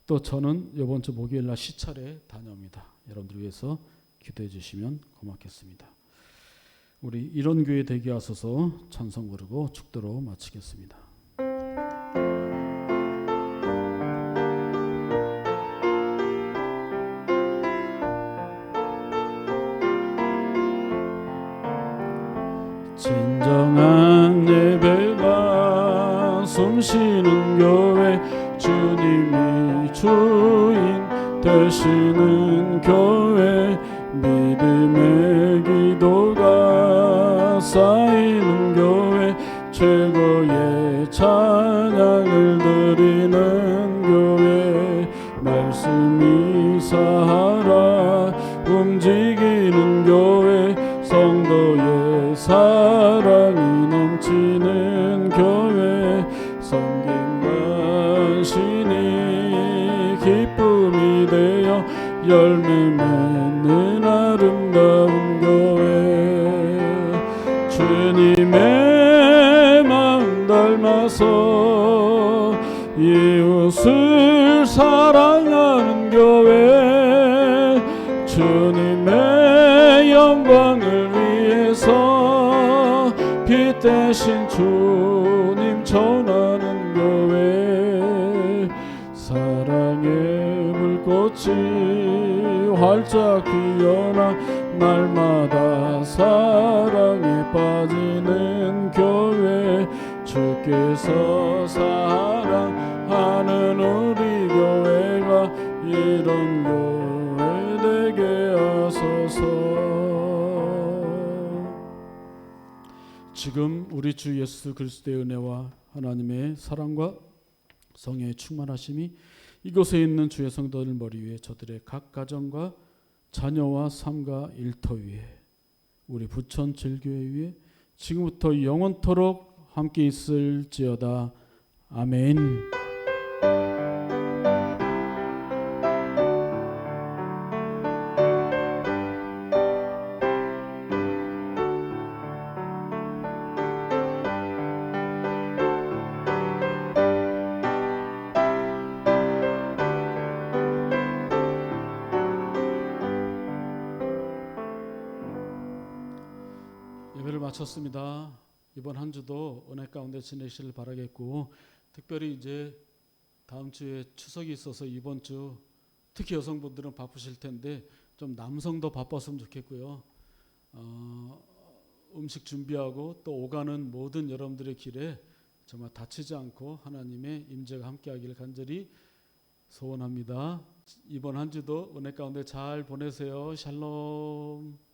또 저는 이번 주 목요일 날 시찰에 다녀옵니다. 여러분들 위해서 기도해 주시면 고맙겠습니다. 우리 이런 교회 되게 하소서 찬송 부르고 축도로 마치겠습니다. 진정한 예배가 숨쉬는 교회 주님이 주인 되시는 교회 믿음의 기도가 쌓이는 교회 최고의 찬양을 드리는 교회 말씀이 살아 움직이는 교회 성도의 사랑이 넘치는 교회 섬김과 신이 기쁨이 되어 열매 맺는 아름다운 교회 주님의 마음 닮아서 이웃을 사랑하는 교회 주님의 영광을 위해서 빛 대신 주님 전하는 교회 사랑의 불꽃이 활짝 피어나 날마다 사랑에 빠지는 교회 주께서 사랑하는 우리 교회가 이런 교회 되게 하소서. 지금 우리 주 예수 그리스도의 은혜와 하나님의 사랑과 성령의 충만하심이 이곳에 있는 주의 성도들 머리 위에 저들의 각 가정과 자녀와 삶과 일터 위에 우리 부천 질교회 위에 지금부터 영원토록 함께 있을지어다. 아멘. 예배를 마쳤습니다. 이번 한 주도 은혜 가운데 지내시길 바라겠고 특별히 이제 다음 주에 추석이 있어서 이번 주 특히 여성분들은 바쁘실 텐데 좀 남성도 바빴으면 좋겠고요. 음식 준비하고 또 오가는 모든 여러분들의 길에 정말 다치지 않고 하나님의 임재가 함께하기를 간절히 소원합니다. 이번 한 주도 은혜 가운데 잘 보내세요. 샬롬.